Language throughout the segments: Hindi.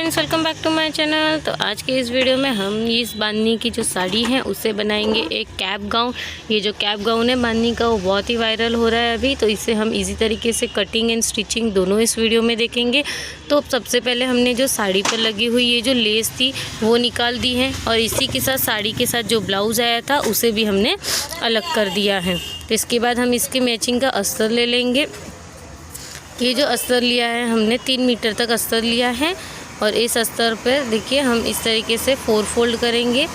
Friends, welcome back to my channel. तो आज के इस वीडियो में हम इस बांधनी की जो साड़ी है उससे बनाएंगे एक कैप गाउन। ये जो कैप गाउन है बांधनी का वो बहुत ही वायरल हो रहा है अभी, तो इसे हम इजी तरीके से कटिंग एंड स्टिचिंग दोनों इस वीडियो में देखेंगे। तो सबसे पहले हमने जो साड़ी पर लगी हुई ये जो लेस थी वो निकाल दी है और इसी के साथ साड़ी के साथ जो ब्लाउज़ आया था उसे भी हमने अलग कर दिया है। तो इसके बाद हम इसके मैचिंग का अस्तर ले लेंगे। ये जो अस्तर लिया है हमने 3 मीटर तक अस्तर लिया है और इस अस्तर पर देखिए हम इस तरीके से 4 फोल्ड करेंगे।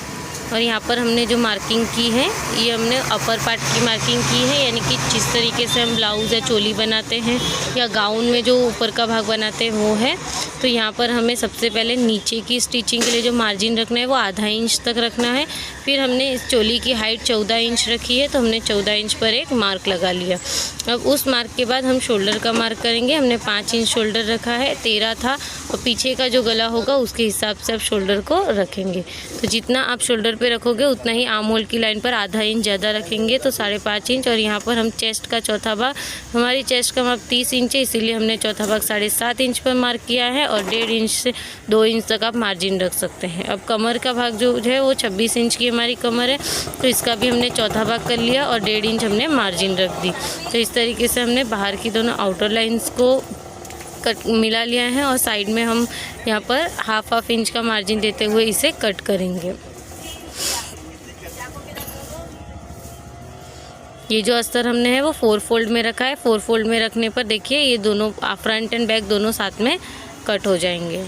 और यहाँ पर हमने जो मार्किंग की है ये हमने अपर पार्ट की मार्किंग की है, यानी कि जिस तरीके से हम ब्लाउज़ या चोली बनाते हैं या गाउन में जो ऊपर का भाग बनाते हैं वो है। तो यहाँ पर हमें सबसे पहले नीचे की स्टिचिंग के लिए जो मार्जिन रखना है वो आधा इंच तक रखना है। फिर हमने इस चोली की हाइट 14 इंच रखी है, तो हमने 14 इंच पर एक मार्क लगा लिया। अब उस मार्क के बाद हम शोल्डर का मार्क करेंगे। हमने 5 इंच शोल्डर रखा है, 13 था, और पीछे का जो गला होगा उसके हिसाब से आप शोल्डर को रखेंगे। तो जितना आप शोल्डर पे रखोगे उतना ही आर्म होल की लाइन पर आधा इंच ज़्यादा रखेंगे, तो 5.5 इंच। और यहाँ पर हम चेस्ट का चौथा भाग, हमारी चेस्ट का माप 30 इंच है, इसीलिए हमने चौथा भाग 7.5 इंच पर मार्क किया है और 1.5 इंच से 2 इंच तक आप मार्जिन रख सकते हैं। अब कमर का भाग जो है वो 26 इंच की हमारी कमर है, तो इसका भी हमने चौथा भाग कर लिया और 1.5 इंच हमने मार्जिन रख दी। तो इस तरीके से हमने बाहर की दोनों आउटर लाइंस को कट मिला लिया है और साइड में हम यहाँ पर हाफ इंच का मार्जिन देते हुए इसे कट करेंगे। ये जो अस्तर हमने है वो 4 फोल्ड में रखा है। 4 फोल्ड में रखने पर देखिए ये दोनों फ्रंट एंड बैक दोनों साथ में कट हो जाएंगे।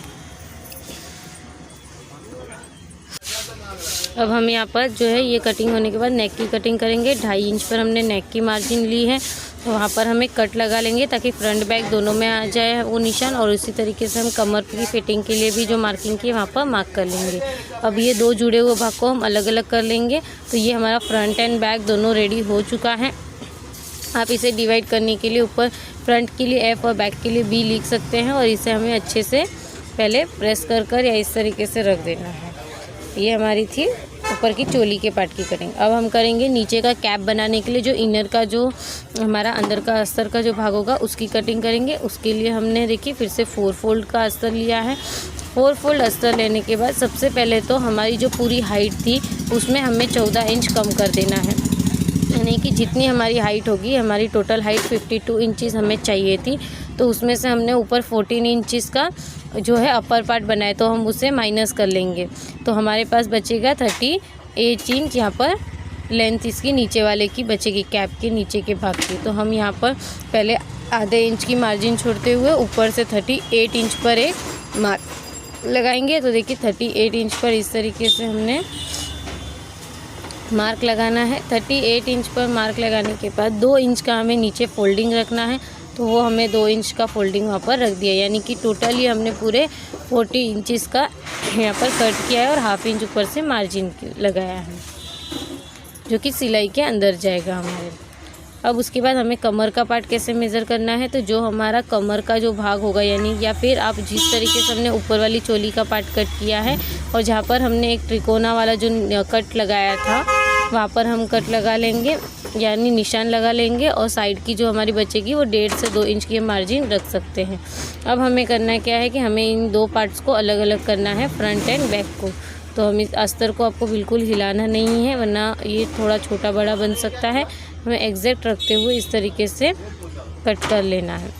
अब हम यहाँ पर जो है ये कटिंग होने के बाद नेक की कटिंग करेंगे। 2.5 इंच पर हमने नेक की मार्जिन ली है, तो वहाँ पर हमें कट लगा लेंगे ताकि फ्रंट बैक दोनों में आ जाए वो निशान। और उसी तरीके से हम कमर की फिटिंग के लिए भी जो मार्किंग की वहाँ पर मार्क कर लेंगे। अब ये 2 जुड़े हुए भाग को हम अलग अलग कर लेंगे। तो ये हमारा फ्रंट एंड बैक दोनों रेडी हो चुका है। आप इसे डिवाइड करने के लिए ऊपर फ्रंट के लिए F और बैक के लिए B लिख सकते हैं और इसे हमें अच्छे से पहले प्रेस कर या इस तरीके से रख देना है। ये हमारी थी ऊपर की चोली के पार्ट की कटिंग। अब हम करेंगे नीचे का कैप बनाने के लिए जो इनर का जो हमारा अंदर का अस्तर का जो भाग होगा उसकी कटिंग करेंगे। उसके लिए हमने देखिए फिर से 4 फोल्ड का अस्तर लिया है। 4 फोल्ड अस्तर लेने के बाद सबसे पहले तो हमारी जो पूरी हाइट थी उसमें हमें 14 इंच कम कर देना है, यानी कि जितनी हमारी हाइट होगी, हमारी टोटल हाइट 52 इंचज़ हमें चाहिए थी, तो उसमें से हमने ऊपर 14 इंचज़ का जो है अपर पार्ट बनाए, तो हम उसे माइनस कर लेंगे। तो हमारे पास बचेगा 38 इंच यहाँ पर लेंथ इसकी नीचे वाले की बचेगी, कैप के नीचे के भाग की। तो हम यहाँ पर पहले आधे इंच की मार्जिन छोड़ते हुए ऊपर से 38 इंच पर एक मार्क लगाएंगे। तो देखिए 38 इंच पर इस तरीके से हमने मार्क लगाना है। 38 इंच पर मार्क लगाने के बाद 2 इंच का हमें नीचे फोल्डिंग रखना है, तो वो हमें 2 इंच का फोल्डिंग वहाँ पर रख दिया, यानी कि टोटली हमने पूरे 40 इंचज़ का यहाँ पर कट किया है और हाफ इंच ऊपर से मार्जिन लगाया है जो कि सिलाई के अंदर जाएगा हमारे। अब उसके बाद हमें कमर का पार्ट कैसे मेज़र करना है, तो जो हमारा कमर का जो भाग होगा, यानी या फिर आप जिस तरीके से हमने ऊपर वाली चोली का पार्ट कट किया है और जहाँ पर हमने एक त्रिकोना वाला जो कट लगाया था वहाँ पर हम कट लगा लेंगे, यानी निशान लगा लेंगे। और साइड की जो हमारी बचेगी वो 1.5 से 2 इंच की मार्जिन रख सकते हैं। अब हमें करना क्या है कि हमें इन 2 पार्ट्स को अलग अलग करना है, फ्रंट एंड बैक को। तो हम इस अस्तर को आपको बिल्कुल हिलाना नहीं है, वरना ये थोड़ा छोटा बड़ा बन सकता है। हमें एग्जैक्ट रखते हुए इस तरीके से कट कर लेना है।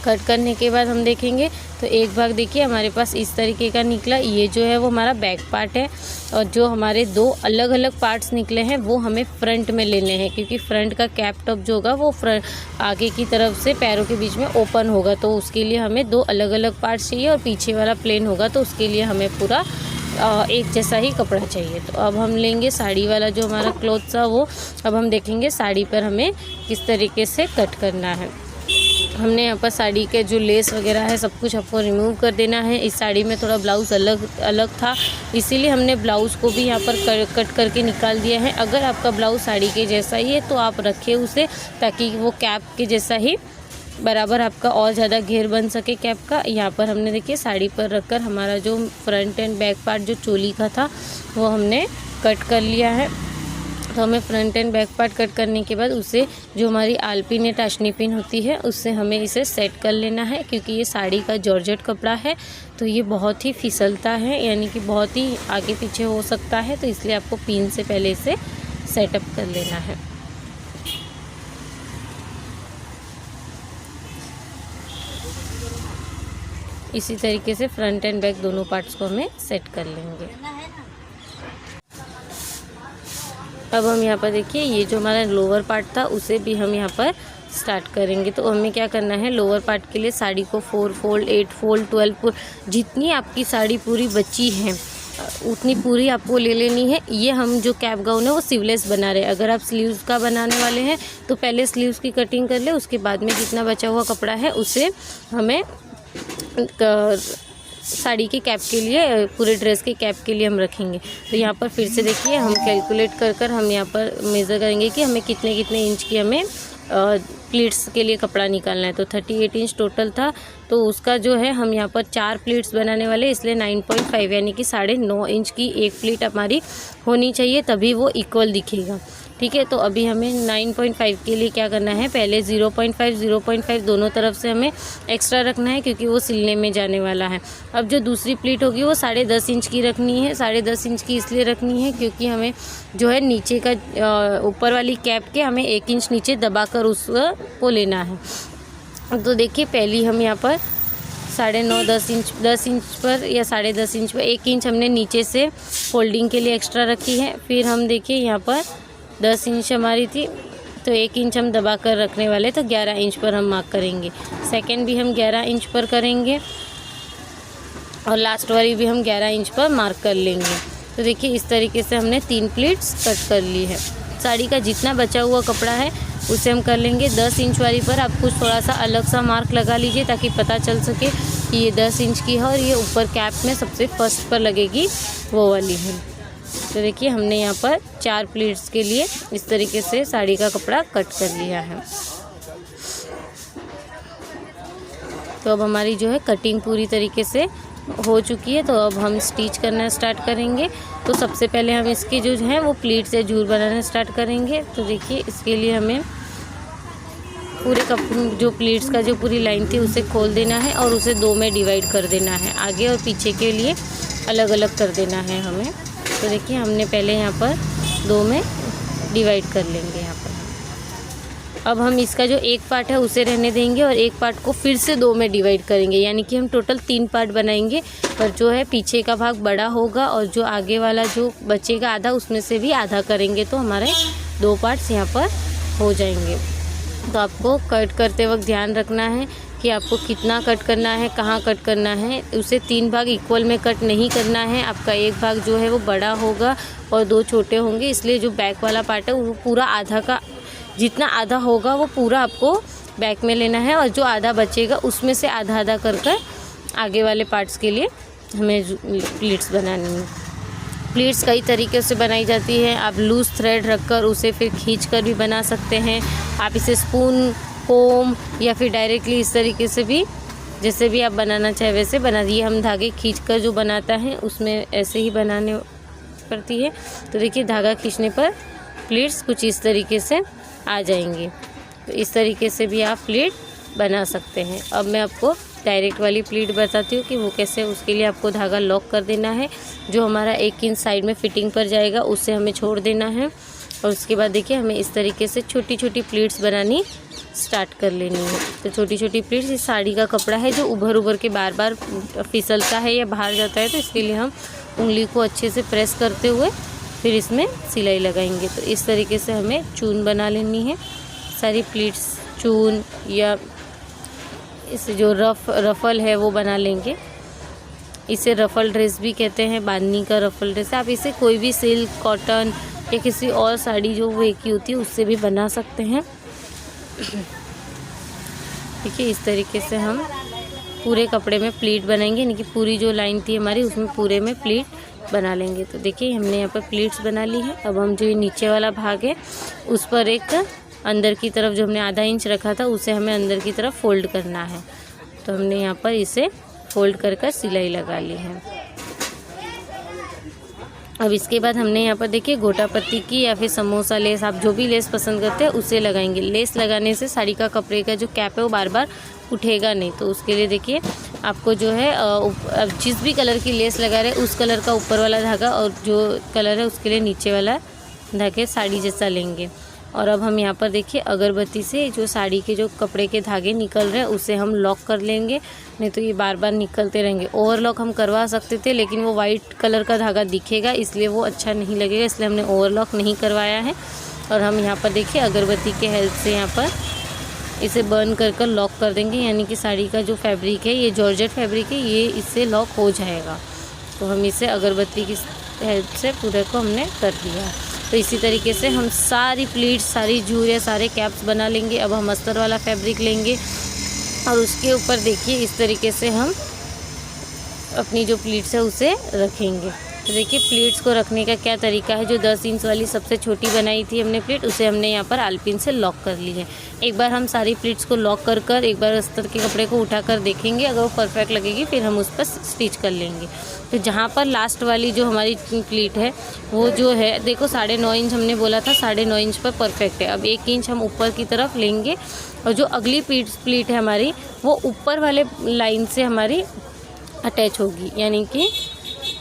कट करने के बाद हम देखेंगे तो एक भाग देखिए हमारे पास इस तरीके का निकला, ये जो है वो हमारा बैक पार्ट है। और जो हमारे 2 अलग अलग पार्ट्स निकले हैं वो हमें फ्रंट में लेने हैं, क्योंकि फ्रंट का कैप टॉप जो होगा वो फ्रंट आगे की तरफ से पैरों के बीच में ओपन होगा, तो उसके लिए हमें 2 अलग अलग पार्ट्स चाहिए। और पीछे वाला प्लेन होगा तो उसके लिए हमें पूरा एक जैसा ही कपड़ा चाहिए। तो अब हम लेंगे साड़ी वाला जो हमारा क्लॉथ था वो, अब हम देखेंगे साड़ी पर हमें किस तरीके से कट करना है। हमने यहाँ पर साड़ी के जो लेस वगैरह है सब कुछ आपको रिमूव कर देना है। इस साड़ी में थोड़ा ब्लाउज़ अलग था, इसीलिए हमने ब्लाउज़ को भी यहाँ पर कट करके निकाल दिया है। अगर आपका ब्लाउज़ साड़ी के जैसा ही है तो आप रखें उसे, ताकि वो कैप के जैसा ही बराबर आपका और ज़्यादा घेर बन सके कैप का। यहाँ पर हमने देखिए साड़ी पर रखकर हमारा जो फ्रंट एंड बैक पार्ट जो चोली का था वो हमने कट कर लिया है। तो हमें front end back part cut करने के बाद उसे जो हमारी आलपिन या टाशनी पिन होती है उससे हमें इसे सेट कर लेना है, क्योंकि ये साड़ी का जॉर्जेट कपड़ा है तो ये बहुत ही फिसलता है, यानी कि बहुत ही आगे पीछे हो सकता है, तो इसलिए आपको पिन से पहले इसे सेटअप कर लेना है। इसी तरीके से फ्रंट एंड बैक दोनों पार्ट्स को हमें सेट कर लेंगे। अब हम यहाँ पर देखिए ये जो हमारा लोअर पार्ट था उसे भी हम यहाँ पर स्टार्ट करेंगे। तो हमें क्या करना है, लोअर पार्ट के लिए साड़ी को 4 फोल्ड, 8 फोल्ड, 12 फोल्ड, जितनी आपकी साड़ी पूरी बची है उतनी पूरी आपको ले लेनी है। ये हम जो कैप गाउन है वो स्लीवलेस बना रहे हैं। अगर आप स्लीव्स का बनाने वाले हैं तो पहले स्लीव्स की कटिंग कर ले, उसके बाद में जितना बचा हुआ कपड़ा है उसे हमें साड़ी के कैप के लिए, पूरे ड्रेस के कैप के लिए हम रखेंगे। तो यहाँ पर फिर से देखिए हम कैलकुलेट कर हम यहाँ पर मेज़र करेंगे कि हमें कितने कितने इंच की हमें प्लीट्स के लिए कपड़ा निकालना है। तो 38 इंच टोटल था, तो उसका जो है हम यहाँ पर 4 प्लीट्स बनाने वाले, इसलिए 9.5 यानी कि 9.5 इंच की एक प्लीट हमारी होनी चाहिए, तभी वो इक्वल दिखेगा। ठीक है, तो अभी हमें 9.5 के लिए क्या करना है, पहले 0.5 दोनों तरफ से हमें एक्स्ट्रा रखना है, क्योंकि वो सिलने में जाने वाला है। अब जो दूसरी प्लीट होगी वो 10.5 इंच की रखनी है। 10.5 इंच की इसलिए रखनी है क्योंकि हमें जो है नीचे का ऊपर वाली कैप के हमें 1 इंच नीचे दबाकर उसको लेना है। तो देखिए पहली हम यहाँ पर 9.5 10 इंच पर या 10.5 इंच पर 1 इंच हमने नीचे से फोल्डिंग के लिए एक्स्ट्रा रखी है। फिर हम देखिए यहाँ पर 10 इंच हमारी थी, तो 1 इंच हम दबा कर रखने वाले, तो 11 इंच पर हम मार्क करेंगे। सेकंड भी हम 11 इंच पर करेंगे और लास्ट वाली भी हम 11 इंच पर मार्क कर लेंगे। तो देखिए इस तरीके से हमने 3 प्लीट्स कट कर ली है। साड़ी का जितना बचा हुआ कपड़ा है उसे हम कर लेंगे। 10 इंच वाली पर आप कुछ थोड़ा सा अलग सा मार्क लगा लीजिए, ताकि पता चल सके कि ये 10 इंच की है और ये ऊपर कैप में सबसे फर्स्ट पर लगेगी वो वाली है। तो देखिए हमने यहाँ पर 4 प्लीट्स के लिए इस तरीके से साड़ी का कपड़ा कट कर लिया है। तो अब हमारी जो है कटिंग पूरी तरीके से हो चुकी है। तो अब हम स्टिच करना स्टार्ट करेंगे। तो सबसे पहले हम इसके जो है वो प्लीट्स या जूर बनाना स्टार्ट करेंगे। तो देखिए इसके लिए हमें पूरे जो प्लीट्स का जो पूरी लाइन थी उसे खोल देना है और उसे 2 में डिवाइड कर देना है। आगे और पीछे के लिए अलग अलग कर देना है हमें। तो देखिए हमने पहले यहाँ पर 2 में डिवाइड कर लेंगे यहाँ पर। अब हम इसका जो एक पार्ट है उसे रहने देंगे और एक पार्ट को फिर से 2 में डिवाइड करेंगे, यानी कि हम टोटल 3 पार्ट बनाएंगे। पर जो है पीछे का भाग बड़ा होगा और जो आगे वाला जो बचेगा आधा, उसमें से भी आधा करेंगे, तो हमारे 2 पार्ट्स यहाँ पर हो जाएंगे। तो आपको कट करते वक्त ध्यान रखना है कि आपको कितना कट करना है, कहाँ कट करना है। उसे 3 भाग इक्वल में कट नहीं करना है। आपका एक भाग जो है वो बड़ा होगा और 2 छोटे होंगे, इसलिए जो बैक वाला पार्ट है वो पूरा आधा का, जितना आधा होगा वो पूरा आपको बैक में लेना है और जो आधा बचेगा उसमें से आधा आधा कर कर आगे वाले पार्ट्स के लिए हमें प्लीट्स बनानी है। प्लीट्स कई तरीके से बनाई जाती है। आप लूज़ थ्रेड रखकर उसे फिर खींचकर भी बना सकते हैं। आप इसे स्पून, कोम या फिर डायरेक्टली इस तरीके से भी, जैसे भी आप बनाना चाहे वैसे बना दिए। हम धागे खींचकर जो बनाता है उसमें ऐसे ही बनाने पड़ती है। तो देखिए धागा खींचने पर प्लीट्स कुछ इस तरीके से आ जाएंगे। तो इस तरीके से भी आप प्लीट बना सकते हैं। अब मैं आपको डायरेक्ट वाली प्लीट बताती हूँ कि वो कैसे। उसके लिए आपको धागा लॉक कर देना है। जो हमारा 1 इंच साइड में फिटिंग पर जाएगा उसे हमें छोड़ देना है और उसके बाद देखिए हमें इस तरीके से छोटी छोटी प्लीट्स बनानी स्टार्ट कर लेनी है। तो छोटी छोटी प्लीट्स, इस साड़ी का कपड़ा है जो उभर के बार बार फिसलता है या बाहर जाता है, तो इसके लिए हम उंगली को अच्छे से प्रेस करते हुए फिर इसमें सिलाई लगाएंगे। तो इस तरीके से हमें चून बना लेनी है। सारी प्लीट्स चून या इस जो रफ़ल है वो बना लेंगे। इसे रफ़ल ड्रेस भी कहते हैं, बांधनी का रफ़ल ड्रेस। आप इसे कोई भी सिल्क, कॉटन या किसी और साड़ी जो वो एक ही होती है उससे भी बना सकते हैं। देखिए इस तरीके से हम पूरे कपड़े में प्लीट बनाएंगे, यानी कि पूरी जो लाइन थी हमारी उसमें पूरे में प्लीट बना लेंगे। तो देखिए हमने यहाँ पर प्लीट्स बना ली है। अब हम जो ये नीचे वाला भाग है उस पर एक अंदर की तरफ जो हमने आधा इंच रखा था उसे हमें अंदर की तरफ फोल्ड करना है। तो हमने यहाँ पर इसे फोल्ड कर कर सिलाई लगा ली है। अब इसके बाद हमने यहाँ पर देखिए गोटा पत्ती की या फिर समोसा लेस, आप जो भी लेस पसंद करते हैं उसे लगाएंगे। लेस लगाने से साड़ी का कपड़े का जो कैप है वो बार बार उठेगा नहीं। तो उसके लिए देखिए आपको जो है अब जिस भी कलर की लेस लगा रहे उस कलर का ऊपर वाला धागा और जो कलर है उसके लिए नीचे वाला धागे साड़ी जैसा लेंगे। और अब हम यहाँ पर देखिए अगरबत्ती से जो साड़ी के जो कपड़े के धागे निकल रहे हैं उसे हम लॉक कर लेंगे, नहीं तो ये बार बार निकलते रहेंगे। ओवरलॉक हम करवा सकते थे लेकिन वो वाइट कलर का धागा दिखेगा इसलिए वो अच्छा नहीं लगेगा, इसलिए हमने ओवरलॉक नहीं करवाया है। और हम यहाँ पर देखिए अगरबत्ती के हेल्प से यहाँ पर इसे बर्न कर लॉक कर देंगे, यानी कि साड़ी का जो फैब्रिक है ये जॉर्जेट फैब्रिक है, ये इससे लॉक हो जाएगा। तो हम इसे अगरबत्ती की हेल्प से पूरे को हमने कर दिया। तो इसी तरीके से हम सारी प्लीट्स, सारी जूड़े, सारे कैप्स बना लेंगे। अब हम अस्तर वाला फैब्रिक लेंगे और उसके ऊपर देखिए इस तरीके से हम अपनी जो प्लीट्स है उसे रखेंगे। तो देखिए प्लीट्स को रखने का क्या तरीका है, जो 10 इंच वाली सबसे छोटी बनाई थी हमने प्लीट, उसे हमने यहाँ पर आलपिन से लॉक कर ली है। एक बार हम सारी प्लीट्स को लॉक कर एक बार अस्तर के कपड़े को उठाकर देखेंगे, अगर वो परफेक्ट लगेगी फिर हम उस पर स्टिच कर लेंगे। तो जहाँ पर लास्ट वाली जो हमारी प्लीट है वो जो है देखो 9.5 इंच हमने बोला था, 9.5 इंच पर परफेक्ट है। अब 1 इंच हम ऊपर की तरफ लेंगे और जो अगली प्लीट है हमारी वो ऊपर वाले लाइन से हमारी अटैच होगी, यानी कि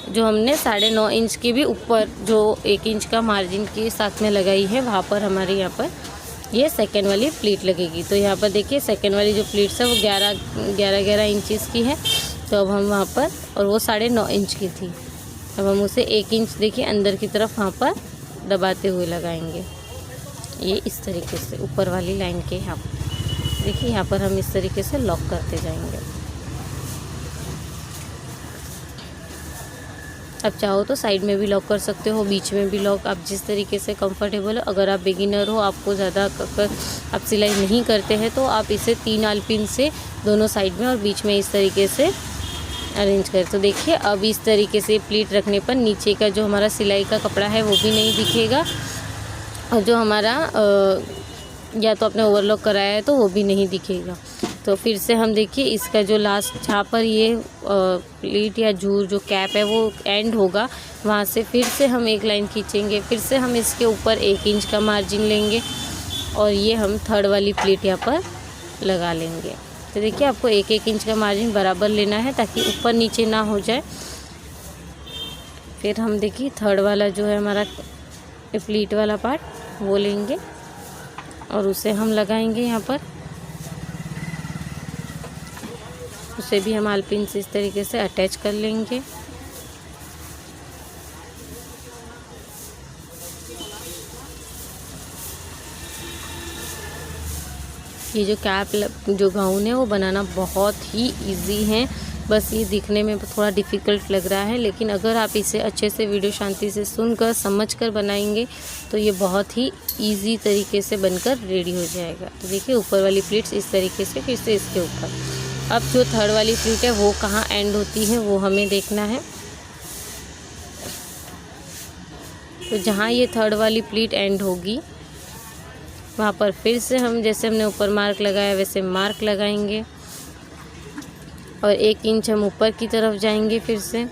जो हमने 9.5 इंच की भी ऊपर जो 1 इंच का मार्जिन के साथ में लगाई है वहाँ पर हमारे यहाँ पर ये सेकेंड वाली प्लीट लगेगी। तो यहाँ पर देखिए सेकेंड वाली जो प्लीट्स है वो 11 इंचेस की है। तो अब हम वहाँ पर, और वो 9.5 इंच की थी, अब हम उसे 1 इंच देखिए अंदर की तरफ वहाँ पर दबाते हुए लगाएंगे। ये इस तरीके से ऊपर वाली लाइन के यहाँ पर देखिए, यहाँ पर हम इस तरीके से लॉक करते जाएंगे। अब चाहो तो साइड में भी लॉक कर सकते हो, बीच में भी लॉक, आप जिस तरीके से कंफर्टेबल हो। अगर आप बिगिनर हो, आपको ज़्यादा आप सिलाई नहीं करते हैं तो आप इसे 3 आलपिन से दोनों साइड में और बीच में इस तरीके से अरेंज करें। तो देखिए अब इस तरीके से प्लीट रखने पर नीचे का जो हमारा सिलाई का कपड़ा है वो भी नहीं दिखेगा और जो हमारा या तो आपने ओवरलॉक कराया है तो वो भी नहीं दिखेगा। तो फिर से हम देखिए इसका जो लास्ट जहाँ पर ये प्लीट या जूर जो कैप है वो एंड होगा, वहाँ से फिर से हम एक लाइन खींचेंगे, फिर से हम इसके ऊपर 1 इंच का मार्जिन लेंगे और ये हम थर्ड वाली प्लीट यहाँ पर लगा लेंगे। तो देखिए आपको 1 इंच का मार्जिन बराबर लेना है ताकि ऊपर नीचे ना हो जाए। फिर हम देखिए थर्ड वाला जो है हमारा प्लीट वाला पार्ट वो लेंगे और उसे हम लगाएंगे यहाँ पर, उसे भी हम आलपिन से इस तरीके से अटैच कर लेंगे। ये जो कैप जो गाउन है वो बनाना बहुत ही इजी है, बस ये दिखने में थोड़ा डिफ़िकल्ट लग रहा है, लेकिन अगर आप इसे अच्छे से वीडियो शांति से सुनकर समझकर बनाएंगे तो ये बहुत ही इजी तरीके से बनकर रेडी हो जाएगा। तो देखिए ऊपर वाली प्लीट्स इस तरीके से, फिर से इसके ऊपर। अब जो थर्ड वाली प्लीट है वो कहाँ एंड होती है वो हमें देखना है। तो जहाँ ये थर्ड वाली प्लीट एंड होगी वहाँ पर फिर से हम जैसे हमने ऊपर मार्क लगाया वैसे मार्क लगाएंगे और 1 इंच हम ऊपर की तरफ जाएंगे फिर से,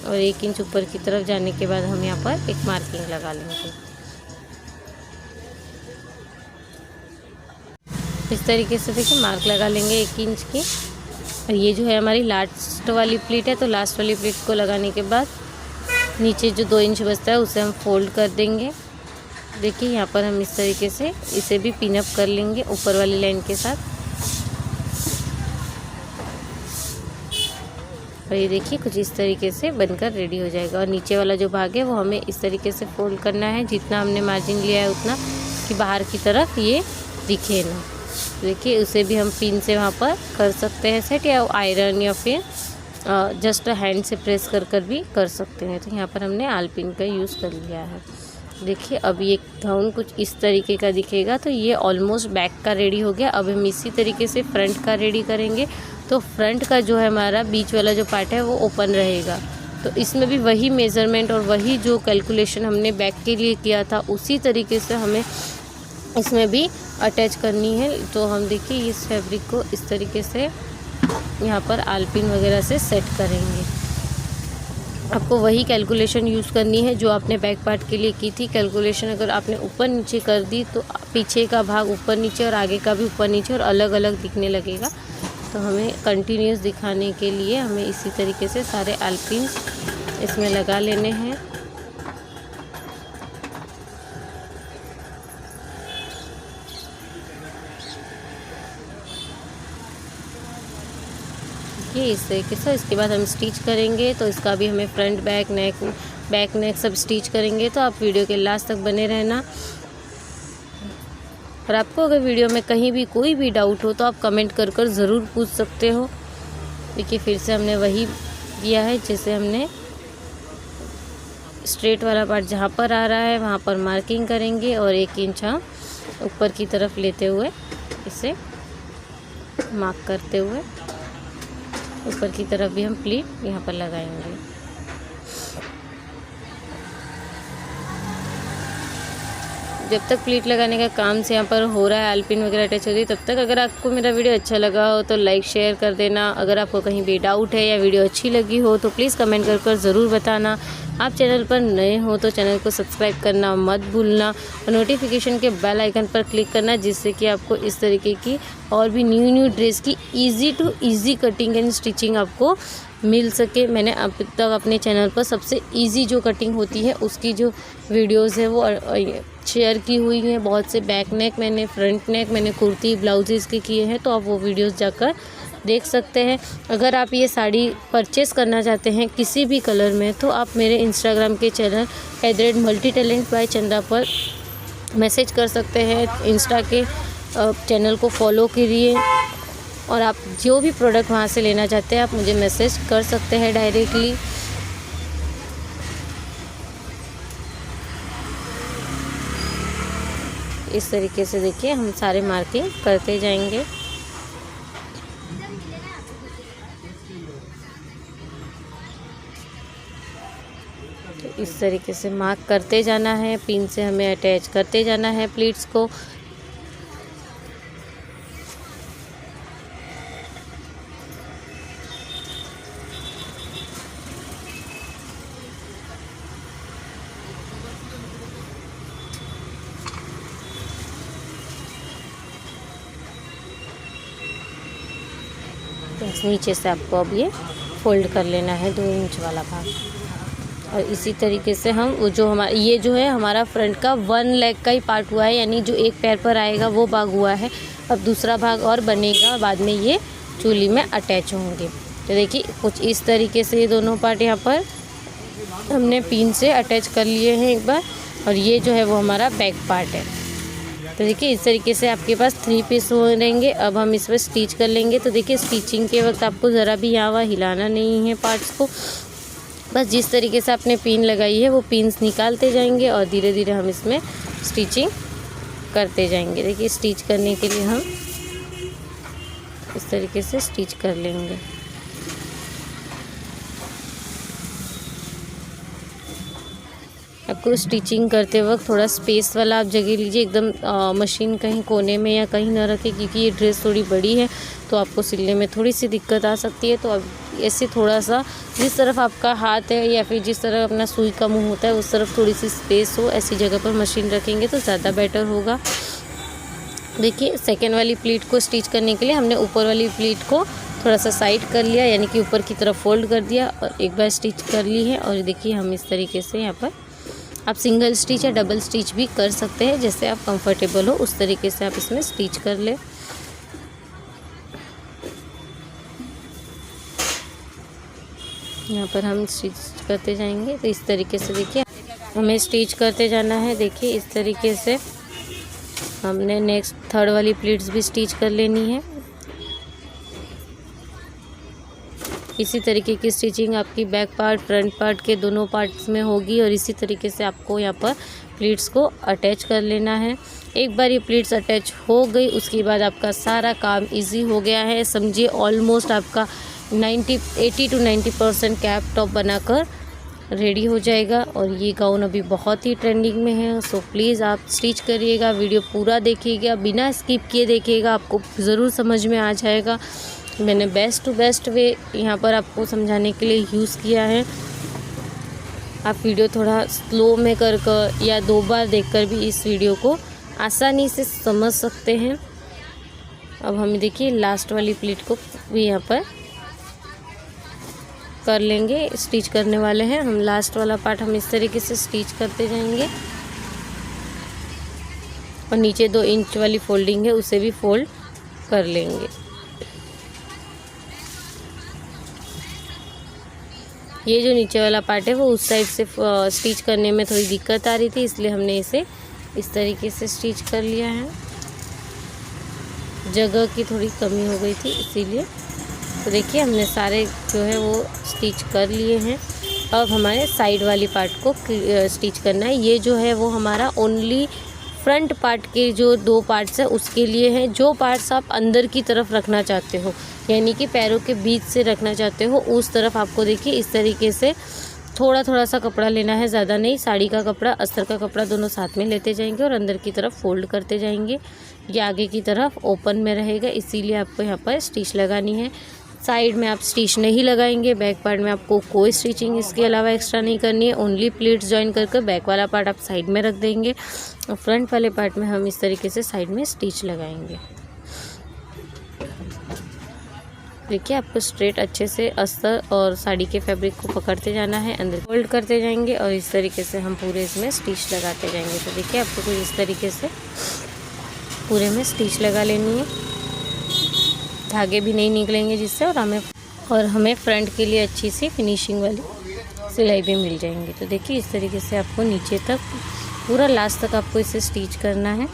और 1 इंच ऊपर की तरफ जाने के बाद हम यहाँ पर एक मार्किंग लगा लेंगे। इस तरीके से देखिए मार्क लगा लेंगे 1 इंच की। और ये जो है हमारी लास्ट वाली प्लीट है, तो लास्ट वाली प्लीट को लगाने के बाद नीचे जो 2 इंच बचता है उसे हम फोल्ड कर देंगे। देखिए यहाँ पर हम इस तरीके से इसे भी पिन अप कर लेंगे ऊपर वाली लाइन के साथ। और ये देखिए कुछ इस तरीके से बनकर रेडी हो जाएगा। और नीचे वाला जो भाग है वो हमें इस तरीके से फोल्ड करना है, जितना हमने मार्जिन लिया है उतना, कि बाहर की तरफ ये दिखे ना। देखिए उसे भी हम पिन से वहाँ पर कर सकते हैं सेट, या आयरन, या फिर जस्ट हैंड से प्रेस कर भी कर सकते हैं। तो यहाँ पर हमने आलपिन का यूज़ कर लिया है। देखिए अब ये गाउन कुछ इस तरीके का दिखेगा। तो ये ऑलमोस्ट बैक का रेडी हो गया। अब हम इसी तरीके से फ्रंट का रेडी करेंगे। तो फ्रंट का जो है हमारा बीच वाला जो पार्ट है वो ओपन रहेगा। तो इसमें भी वही मेज़रमेंट और वही जो कैलकुलेशन हमने बैक के लिए किया था उसी तरीके से हमें इसमें भी अटैच करनी है। तो हम देखिए इस फैब्रिक को इस तरीके से यहाँ पर आलपिन वगैरह से सेट करेंगे। आपको वही कैलकुलेशन यूज़ करनी है जो आपने बैक पार्ट के लिए की थी। कैलकुलेशन अगर आपने ऊपर नीचे कर दी तो पीछे का भाग ऊपर नीचे और आगे का भी ऊपर नीचे और अलग अलग दिखने लगेगा। तो हमें कंटिन्यूस दिखाने के लिए हमें इसी तरीके से सारे एल्पिन्स इसमें लगा लेने हैं। इस तरीके से इसके बाद हम स्टिच करेंगे। तो इसका भी हमें फ्रंट बैक नेक सब स्टिच करेंगे। तो आप वीडियो के लास्ट तक बने रहना। और आपको अगर वीडियो में कहीं भी कोई भी डाउट हो तो आप कमेंट कर कर ज़रूर पूछ सकते हो। देखिए फिर से हमने वही किया है जैसे हमने स्ट्रेट वाला पार्ट जहाँ पर आ रहा है वहाँ पर मार्किंग करेंगे और 1 इंच हम ऊपर की तरफ लेते हुए इसे मार्क करते हुए ऊपर की तरफ भी हम प्लीट यहाँ पर लगाएंगे। जब तक प्लीट लगाने का काम से यहाँ पर हो रहा है, एल्पिन वगैरह अटैच हो रही है, तब तक अगर आपको मेरा वीडियो अच्छा लगा हो तो लाइक शेयर कर देना। अगर आपको कहीं भी डाउट है या वीडियो अच्छी लगी हो तो प्लीज़ कमेंट कर ज़रूर बताना। आप चैनल पर नए हो तो चैनल को सब्सक्राइब करना मत भूलना और नोटिफिकेशन के बेल आइकन पर क्लिक करना, जिससे कि आपको इस तरीके की और भी न्यू ड्रेस की easy to easy cutting and stitching आपको मिल सके। मैंने अब तक अपने चैनल पर सबसे इजी जो कटिंग होती है उसकी जो वीडियोस है वो शेयर की हुई हैं। बहुत से बैक नेक मैंने, फ्रंट नेक मैंने, कुर्ती ब्लाउजेज़ के किए हैं, तो आप वो वीडियोस जाकर देख सकते हैं। अगर आप ये साड़ी परचेज़ करना चाहते हैं किसी भी कलर में तो आप मेरे इंस्टाग्राम के चैनल @multitalent_by_चंदा पर मैसेज कर सकते हैं। इंस्टा के चैनल को फॉलो करिए और आप जो भी प्रोडक्ट वहाँ से लेना चाहते हैं आप मुझे मैसेज कर सकते हैं डायरेक्टली। इस तरीके से देखिए हम सारे मार्किंग करते जाएंगे। तो इस तरीके से मार्क करते जाना है, पिन से हमें अटैच करते जाना है प्लीट्स को। बस नीचे से आपको अब ये फोल्ड कर लेना है 2 इंच वाला भाग। और इसी तरीके से हम वो जो हमारा ये जो है हमारा फ्रंट का 1 लेग का ही पार्ट हुआ है, यानी जो एक पैर पर आएगा वो भाग हुआ है। अब दूसरा भाग और बनेगा, बाद में ये चूली में अटैच होंगे। तो देखिए कुछ इस तरीके से ये दोनों पार्ट यहाँ पर हमने पिन से अटैच कर लिए हैं एक बार। और ये जो है वो हमारा बैक पार्ट है। तो देखिए इस तरीके से आपके पास 3 पीस हो रहेंगे। अब हम इस पर स्टिच कर लेंगे। तो देखिए स्टिचिंग के वक्त आपको ज़रा भी यहाँ वहाँ हिलाना नहीं है पार्ट्स को। बस जिस तरीके से आपने पिन लगाई है वो पिन्स निकालते जाएंगे और धीरे धीरे हम इसमें स्टिचिंग करते जाएंगे। देखिए स्टिच करने के लिए हम इस तरीके से स्टिच कर लेंगे। आपको स्टिचिंग करते वक्त थोड़ा स्पेस वाला आप जगह लीजिए, एकदम मशीन कहीं कोने में या कहीं ना रखें, क्योंकि ये ड्रेस थोड़ी बड़ी है तो आपको सिलने में थोड़ी सी दिक्कत आ सकती है। तो अब ऐसे थोड़ा सा जिस तरफ आपका हाथ है या फिर जिस तरफ अपना सुई का मुंह होता है उस तरफ थोड़ी सी स्पेस हो, ऐसी जगह पर मशीन रखेंगे तो ज़्यादा बेटर होगा। देखिए सेकेंड वाली प्लीट को स्टिच करने के लिए हमने ऊपर वाली प्लीट को थोड़ा सा साइड कर लिया, यानी कि ऊपर की तरफ फोल्ड कर दिया और एक बार स्टिच कर ली है। और देखिए हम इस तरीके से यहाँ पर आप सिंगल स्टिच या डबल स्टिच भी कर सकते हैं, जैसे आप कंफर्टेबल हो उस तरीके से आप इसमें स्टिच कर ले। यहाँ पर हम स्टिच करते जाएंगे। तो इस तरीके से देखिए हमें स्टिच करते जाना है। देखिए इस तरीके से हमने नेक्स्ट थर्ड वाली प्लीट्स भी स्टिच कर लेनी है। इसी तरीके की स्टिचिंग आपकी बैक पार्ट फ्रंट पार्ट के दोनों पार्ट्स में होगी और इसी तरीके से आपको यहाँ पर प्लीट्स को अटैच कर लेना है। एक बार ये प्लीट्स अटैच हो गई उसके बाद आपका सारा काम इजी हो गया है। समझिए ऑलमोस्ट आपका 80 to 90% कैप टॉप बनाकर रेडी हो जाएगा। और ये गाउन अभी बहुत ही ट्रेंडिंग में है, सो प्लीज़ आप स्टिच करिएगा, वीडियो पूरा देखिएगा, बिना स्किप किए देखिएगा, आपको ज़रूर समझ में आ जाएगा। मैंने बेस्ट टू बेस्ट वे यहाँ पर आपको समझाने के लिए यूज़ किया है। आप वीडियो थोड़ा स्लो में कर या 2 बार देखकर भी इस वीडियो को आसानी से समझ सकते हैं। अब हम देखिए लास्ट वाली प्लीट को भी यहाँ पर कर लेंगे, स्टिच करने वाले हैं हम। लास्ट वाला पार्ट हम इस तरीके से स्टिच करते जाएंगे और नीचे 2 इंच वाली फोल्डिंग है उसे भी फोल्ड कर लेंगे। ये जो नीचे वाला पार्ट है वो उस साइड से स्टिच करने में थोड़ी दिक्कत आ रही थी, इसलिए हमने इसे इस तरीके से स्टिच कर लिया है। जगह की थोड़ी कमी हो गई थी इसीलिए। तो देखिए हमने सारे जो है वो स्टिच कर लिए हैं। अब हमारे साइड वाली पार्ट को स्टिच करना है। ये जो है वो हमारा ओनली फ्रंट पार्ट के जो 2 पार्ट्स हैं उसके लिए है। जो पार्ट्स आप अंदर की तरफ रखना चाहते हो, यानी कि पैरों के बीच से रखना चाहते हो, उस तरफ आपको देखिए इस तरीके से थोड़ा थोड़ा सा कपड़ा लेना है, ज़्यादा नहीं। साड़ी का कपड़ा, अस्तर का कपड़ा दोनों साथ में लेते जाएंगे और अंदर की तरफ फोल्ड करते जाएंगे। ये आगे की तरफ ओपन में रहेगा, इसीलिए आपको यहाँ पर स्टिच लगानी है। साइड में आप स्टिच नहीं लगाएंगे। बैक पार्ट में आपको कोई स्टिचिंग इसके अलावा एक्स्ट्रा नहीं करनी है। ओनली प्लीट्स ज्वाइन करके बैक वाला पार्ट आप साइड में रख देंगे और फ्रंट वाले पार्ट में हम इस तरीके से साइड में स्टिच लगाएंगे। देखिए आपको स्ट्रेट अच्छे से अस्तर और साड़ी के फैब्रिक को पकड़ते जाना है, अंदर फोल्ड करते जाएंगे और इस तरीके से हम पूरे इसमें स्टिच लगाते जाएंगे। तो देखिए आपको कुछ इस तरीके से पूरे में स्टिच लगा लेनी है। धागे भी नहीं निकलेंगे जिससे, और हमें फ्रंट के लिए अच्छी सी फिनिशिंग वाली सिलाई भी मिल जाएंगी। तो देखिए इस तरीके से आपको नीचे तक पूरा लास्ट तक आपको इसे स्टिच करना है।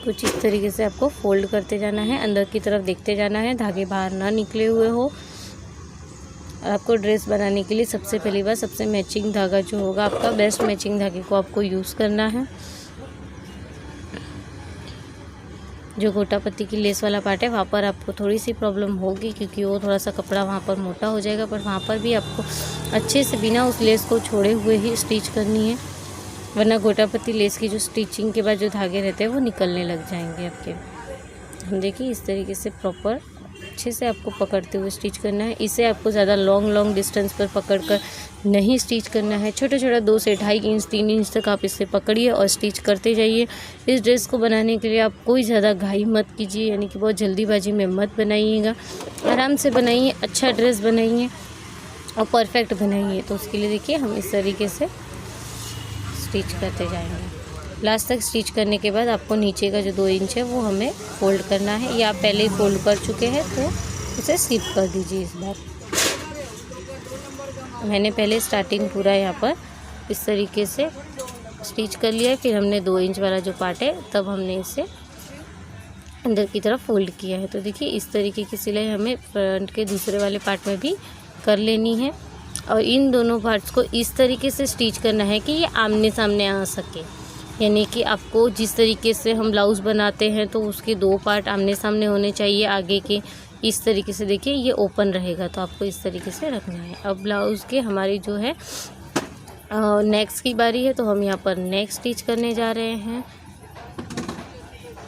कुछ इस तरीके से आपको फोल्ड करते जाना है, अंदर की तरफ देखते जाना है, धागे बाहर ना निकले हुए हो। आपको ड्रेस बनाने के लिए सबसे पहली बार सबसे मैचिंग धागा जो होगा आपका, बेस्ट मैचिंग धागे को आपको यूज़ करना है। जो गोटा पत्ती की लेस वाला पार्ट है वहाँ पर आपको थोड़ी सी प्रॉब्लम होगी, क्योंकि वो थोड़ा सा कपड़ा वहाँ पर मोटा हो जाएगा, पर वहाँ पर भी आपको अच्छे से बिना उस लेस को छोड़े हुए ही स्टिच करनी है, वरना गोटा पत्ती लेस की जो स्टिचिंग के बाद जो धागे रहते हैं वो निकलने लग जाएंगे आपके। हम देखिए इस तरीके से प्रॉपर अच्छे से आपको पकड़ते हुए स्टिच करना है। इसे आपको ज़्यादा लॉन्ग डिस्टेंस पर पकड़कर नहीं स्टिच करना है। छोटा छोटा 2 से 2.5 इंच 3 इंच तक आप इसे पकड़िए और स्टिच करते जाइए। इस ड्रेस को बनाने के लिए आप कोई ज़्यादा घाई मत कीजिए, यानी कि बहुत जल्दीबाजी में मत बनाइएगा। आराम से बनाइए, अच्छा ड्रेस बनाइए और परफेक्ट बनाइए। तो उसके लिए देखिए हम इस तरीके से स्टिच करते जाएंगे। लास्ट तक स्टिच करने के बाद आपको नीचे का जो 2 इंच है वो हमें फोल्ड करना है। या आप पहले ही फोल्ड कर चुके हैं तो उसे स्किप कर दीजिए। इस बार मैंने पहले स्टार्टिंग पूरा यहाँ पर इस तरीके से स्टिच कर लिया है। फिर हमने 2 इंच वाला जो पार्ट है तब हमने इसे अंदर की तरफ फोल्ड किया है। तो देखिए इस तरीके की सिलाई हमें फ्रंट के दूसरे वाले पार्ट में भी कर लेनी है। और इन दोनों पार्ट्स को इस तरीके से स्टिच करना है कि ये आमने सामने आ सके, यानी कि आपको जिस तरीके से हम ब्लाउज़ बनाते हैं तो उसके 2 पार्ट आमने सामने होने चाहिए आगे के। इस तरीके से देखिए ये ओपन रहेगा, तो आपको इस तरीके से रखना है। अब ब्लाउज़ के हमारी जो है नेक्स्ट की बारी है, तो हम यहाँ पर नेक स्टिच करने जा रहे हैं।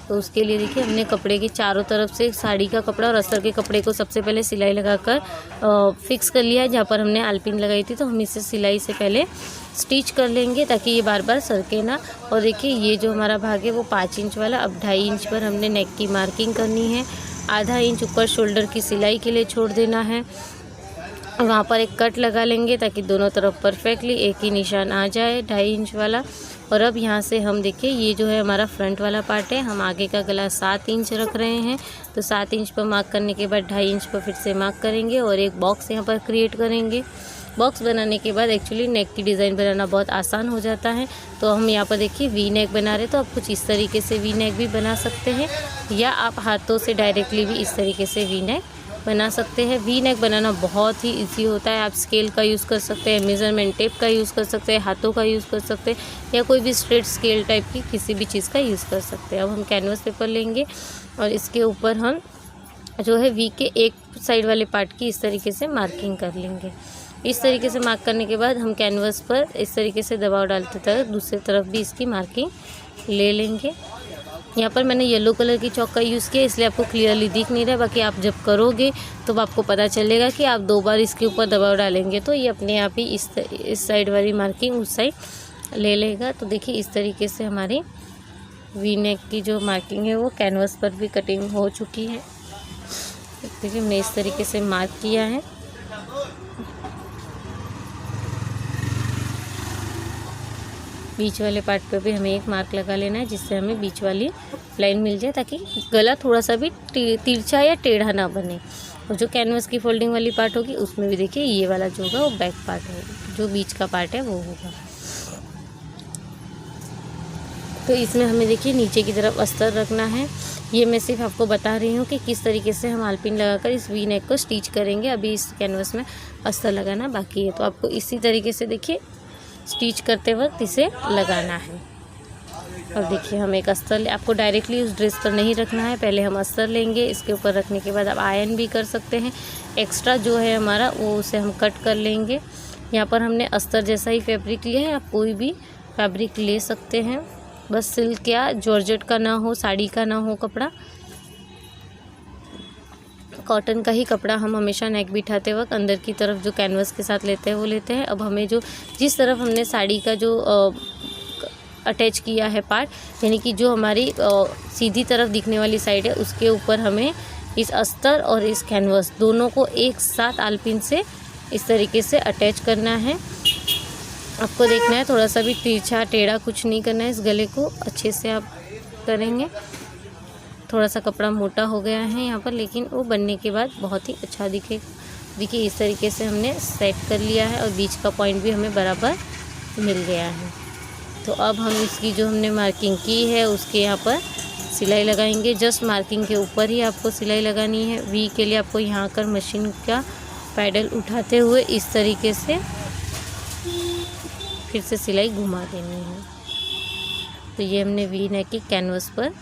तो उसके लिए देखिए हमने कपड़े के चारों तरफ से साड़ी का कपड़ा और अस्तर के कपड़े को सबसे पहले सिलाई लगाकर फिक्स कर लिया है। जहाँ पर हमने आलपिन लगाई थी तो हम इसे सिलाई से पहले स्टिच कर लेंगे ताकि ये बार बार सरके ना। और देखिए ये जो हमारा भाग है वो 5 इंच वाला, अब 2.5 इंच पर हमने नेक की मार्किंग करनी है। आधा इंच ऊपर शोल्डर की सिलाई के लिए छोड़ देना है। वहाँ पर एक कट लगा लेंगे ताकि दोनों तरफ परफेक्टली एक ही निशान आ जाए, 2.5 इंच वाला। और अब यहाँ से हम देखिए ये जो है हमारा फ्रंट वाला पार्ट है, हम आगे का गला 7 इंच रख रहे हैं। तो 7 इंच पर मार्क करने के बाद 2.5 इंच पर फिर से मार्क करेंगे और एक बॉक्स यहाँ पर क्रिएट करेंगे। बॉक्स बनाने के बाद एक्चुअली नेक की डिज़ाइन बनाना बहुत आसान हो जाता है। तो हम यहाँ पर देखिए वी नेक बना रहे, तो आप कुछ इस तरीके से वी नेक भी बना सकते हैं, या आप हाथों से डायरेक्टली भी इस तरीके से वी नेक बना सकते हैं। वी नेक बनाना बहुत ही इजी होता है। आप स्केल का यूज़ कर सकते हैं, मेज़रमेंट टेप का यूज़ कर सकते हैं, हाथों का यूज़ कर सकते हैं, या कोई भी स्ट्रेट स्केल टाइप की किसी भी चीज़ का यूज़ कर सकते हैं। अब हम कैनवस पेपर लेंगे और इसके ऊपर हम जो है वी के एक साइड वाले पार्ट की इस तरीके से मार्किंग कर लेंगे। इस तरीके से मार्क करने के बाद हम कैनवस पर इस तरीके से दबाव डालते तरह दूसरी तरफ भी इसकी मार्किंग ले लेंगे। यहाँ पर मैंने येलो कलर की चौक का यूज़ किया, इसलिए आपको क्लियरली दिख नहीं रहा है। बाकी आप जब करोगे तो आपको पता चलेगा कि आप 2 बार इसके ऊपर दबाव डालेंगे तो ये अपने आप ही इस साइड वाली मार्किंग उस साइड ले लेगा। तो देखिए इस तरीके से हमारी वी नेक की जो मार्किंग है वो कैनवस पर भी कटिंग हो चुकी है। देखिए हमने इस तरीके से मार्क किया है। बीच वाले पार्ट पे भी हमें एक मार्क लगा लेना है, जिससे हमें बीच वाली लाइन मिल जाए, ताकि गला थोड़ा सा भी तिरछा या टेढ़ा ना बने। और जो कैनवस की फोल्डिंग वाली पार्ट होगी उसमें भी देखिए ये वाला जो होगा वो बैक पार्ट होगा, जो बीच का पार्ट है वो होगा। तो इसमें हमें देखिए नीचे की तरफ अस्तर रखना है। ये मैं सिर्फ आपको बता रही हूँ कि किस तरीके से हम आलपिन लगाकर इस वी नेक को स्टिच करेंगे। अभी इस कैनवस में अस्तर लगाना बाकी है, तो आपको इसी तरीके से देखिए स्टिच करते वक्त इसे लगाना है। अब देखिए हम एक अस्तर आपको डायरेक्टली उस ड्रेस पर नहीं रखना है, पहले हम अस्तर लेंगे। इसके ऊपर रखने के बाद आप आयरन भी कर सकते हैं। एक्स्ट्रा जो है हमारा वो उसे हम कट कर लेंगे। यहाँ पर हमने अस्तर जैसा ही फैब्रिक लिया है, आप कोई भी फैब्रिक ले सकते हैं, बस सिल्क या जॉर्जेट का ना हो, साड़ी का ना हो कपड़ा, कॉटन का ही कपड़ा हम हमेशा नेक बिठाते वक्त अंदर की तरफ जो कैनवस के साथ लेते हैं वो लेते हैं। अब हमें जिस तरफ हमने साड़ी का जो अटैच किया है पार्ट, यानी कि जो हमारी सीधी तरफ दिखने वाली साइड है, उसके ऊपर हमें इस अस्तर और इस कैनवस दोनों को एक साथ आलपिन से इस तरीके से अटैच करना है। आपको देखना है थोड़ा सा भी तिरछा टेढ़ा कुछ नहीं करना है, इस गले को अच्छे से आप करेंगे। थोड़ा सा कपड़ा मोटा हो गया है यहाँ पर, लेकिन वो बनने के बाद बहुत ही अच्छा दिखेगा। देखिए इस तरीके से हमने सेट कर लिया है और बीच का पॉइंट भी हमें बराबर मिल गया है। तो अब हम इसकी जो हमने मार्किंग की है उसके यहाँ पर सिलाई लगाएंगे। जस्ट मार्किंग के ऊपर ही आपको सिलाई लगानी है। वी के लिए आपको यहाँ कर मशीन का पैडल उठाते हुए इस तरीके से फिर से सिलाई घुमा देनी है। तो ये हमने वी नेक की कैनवस पर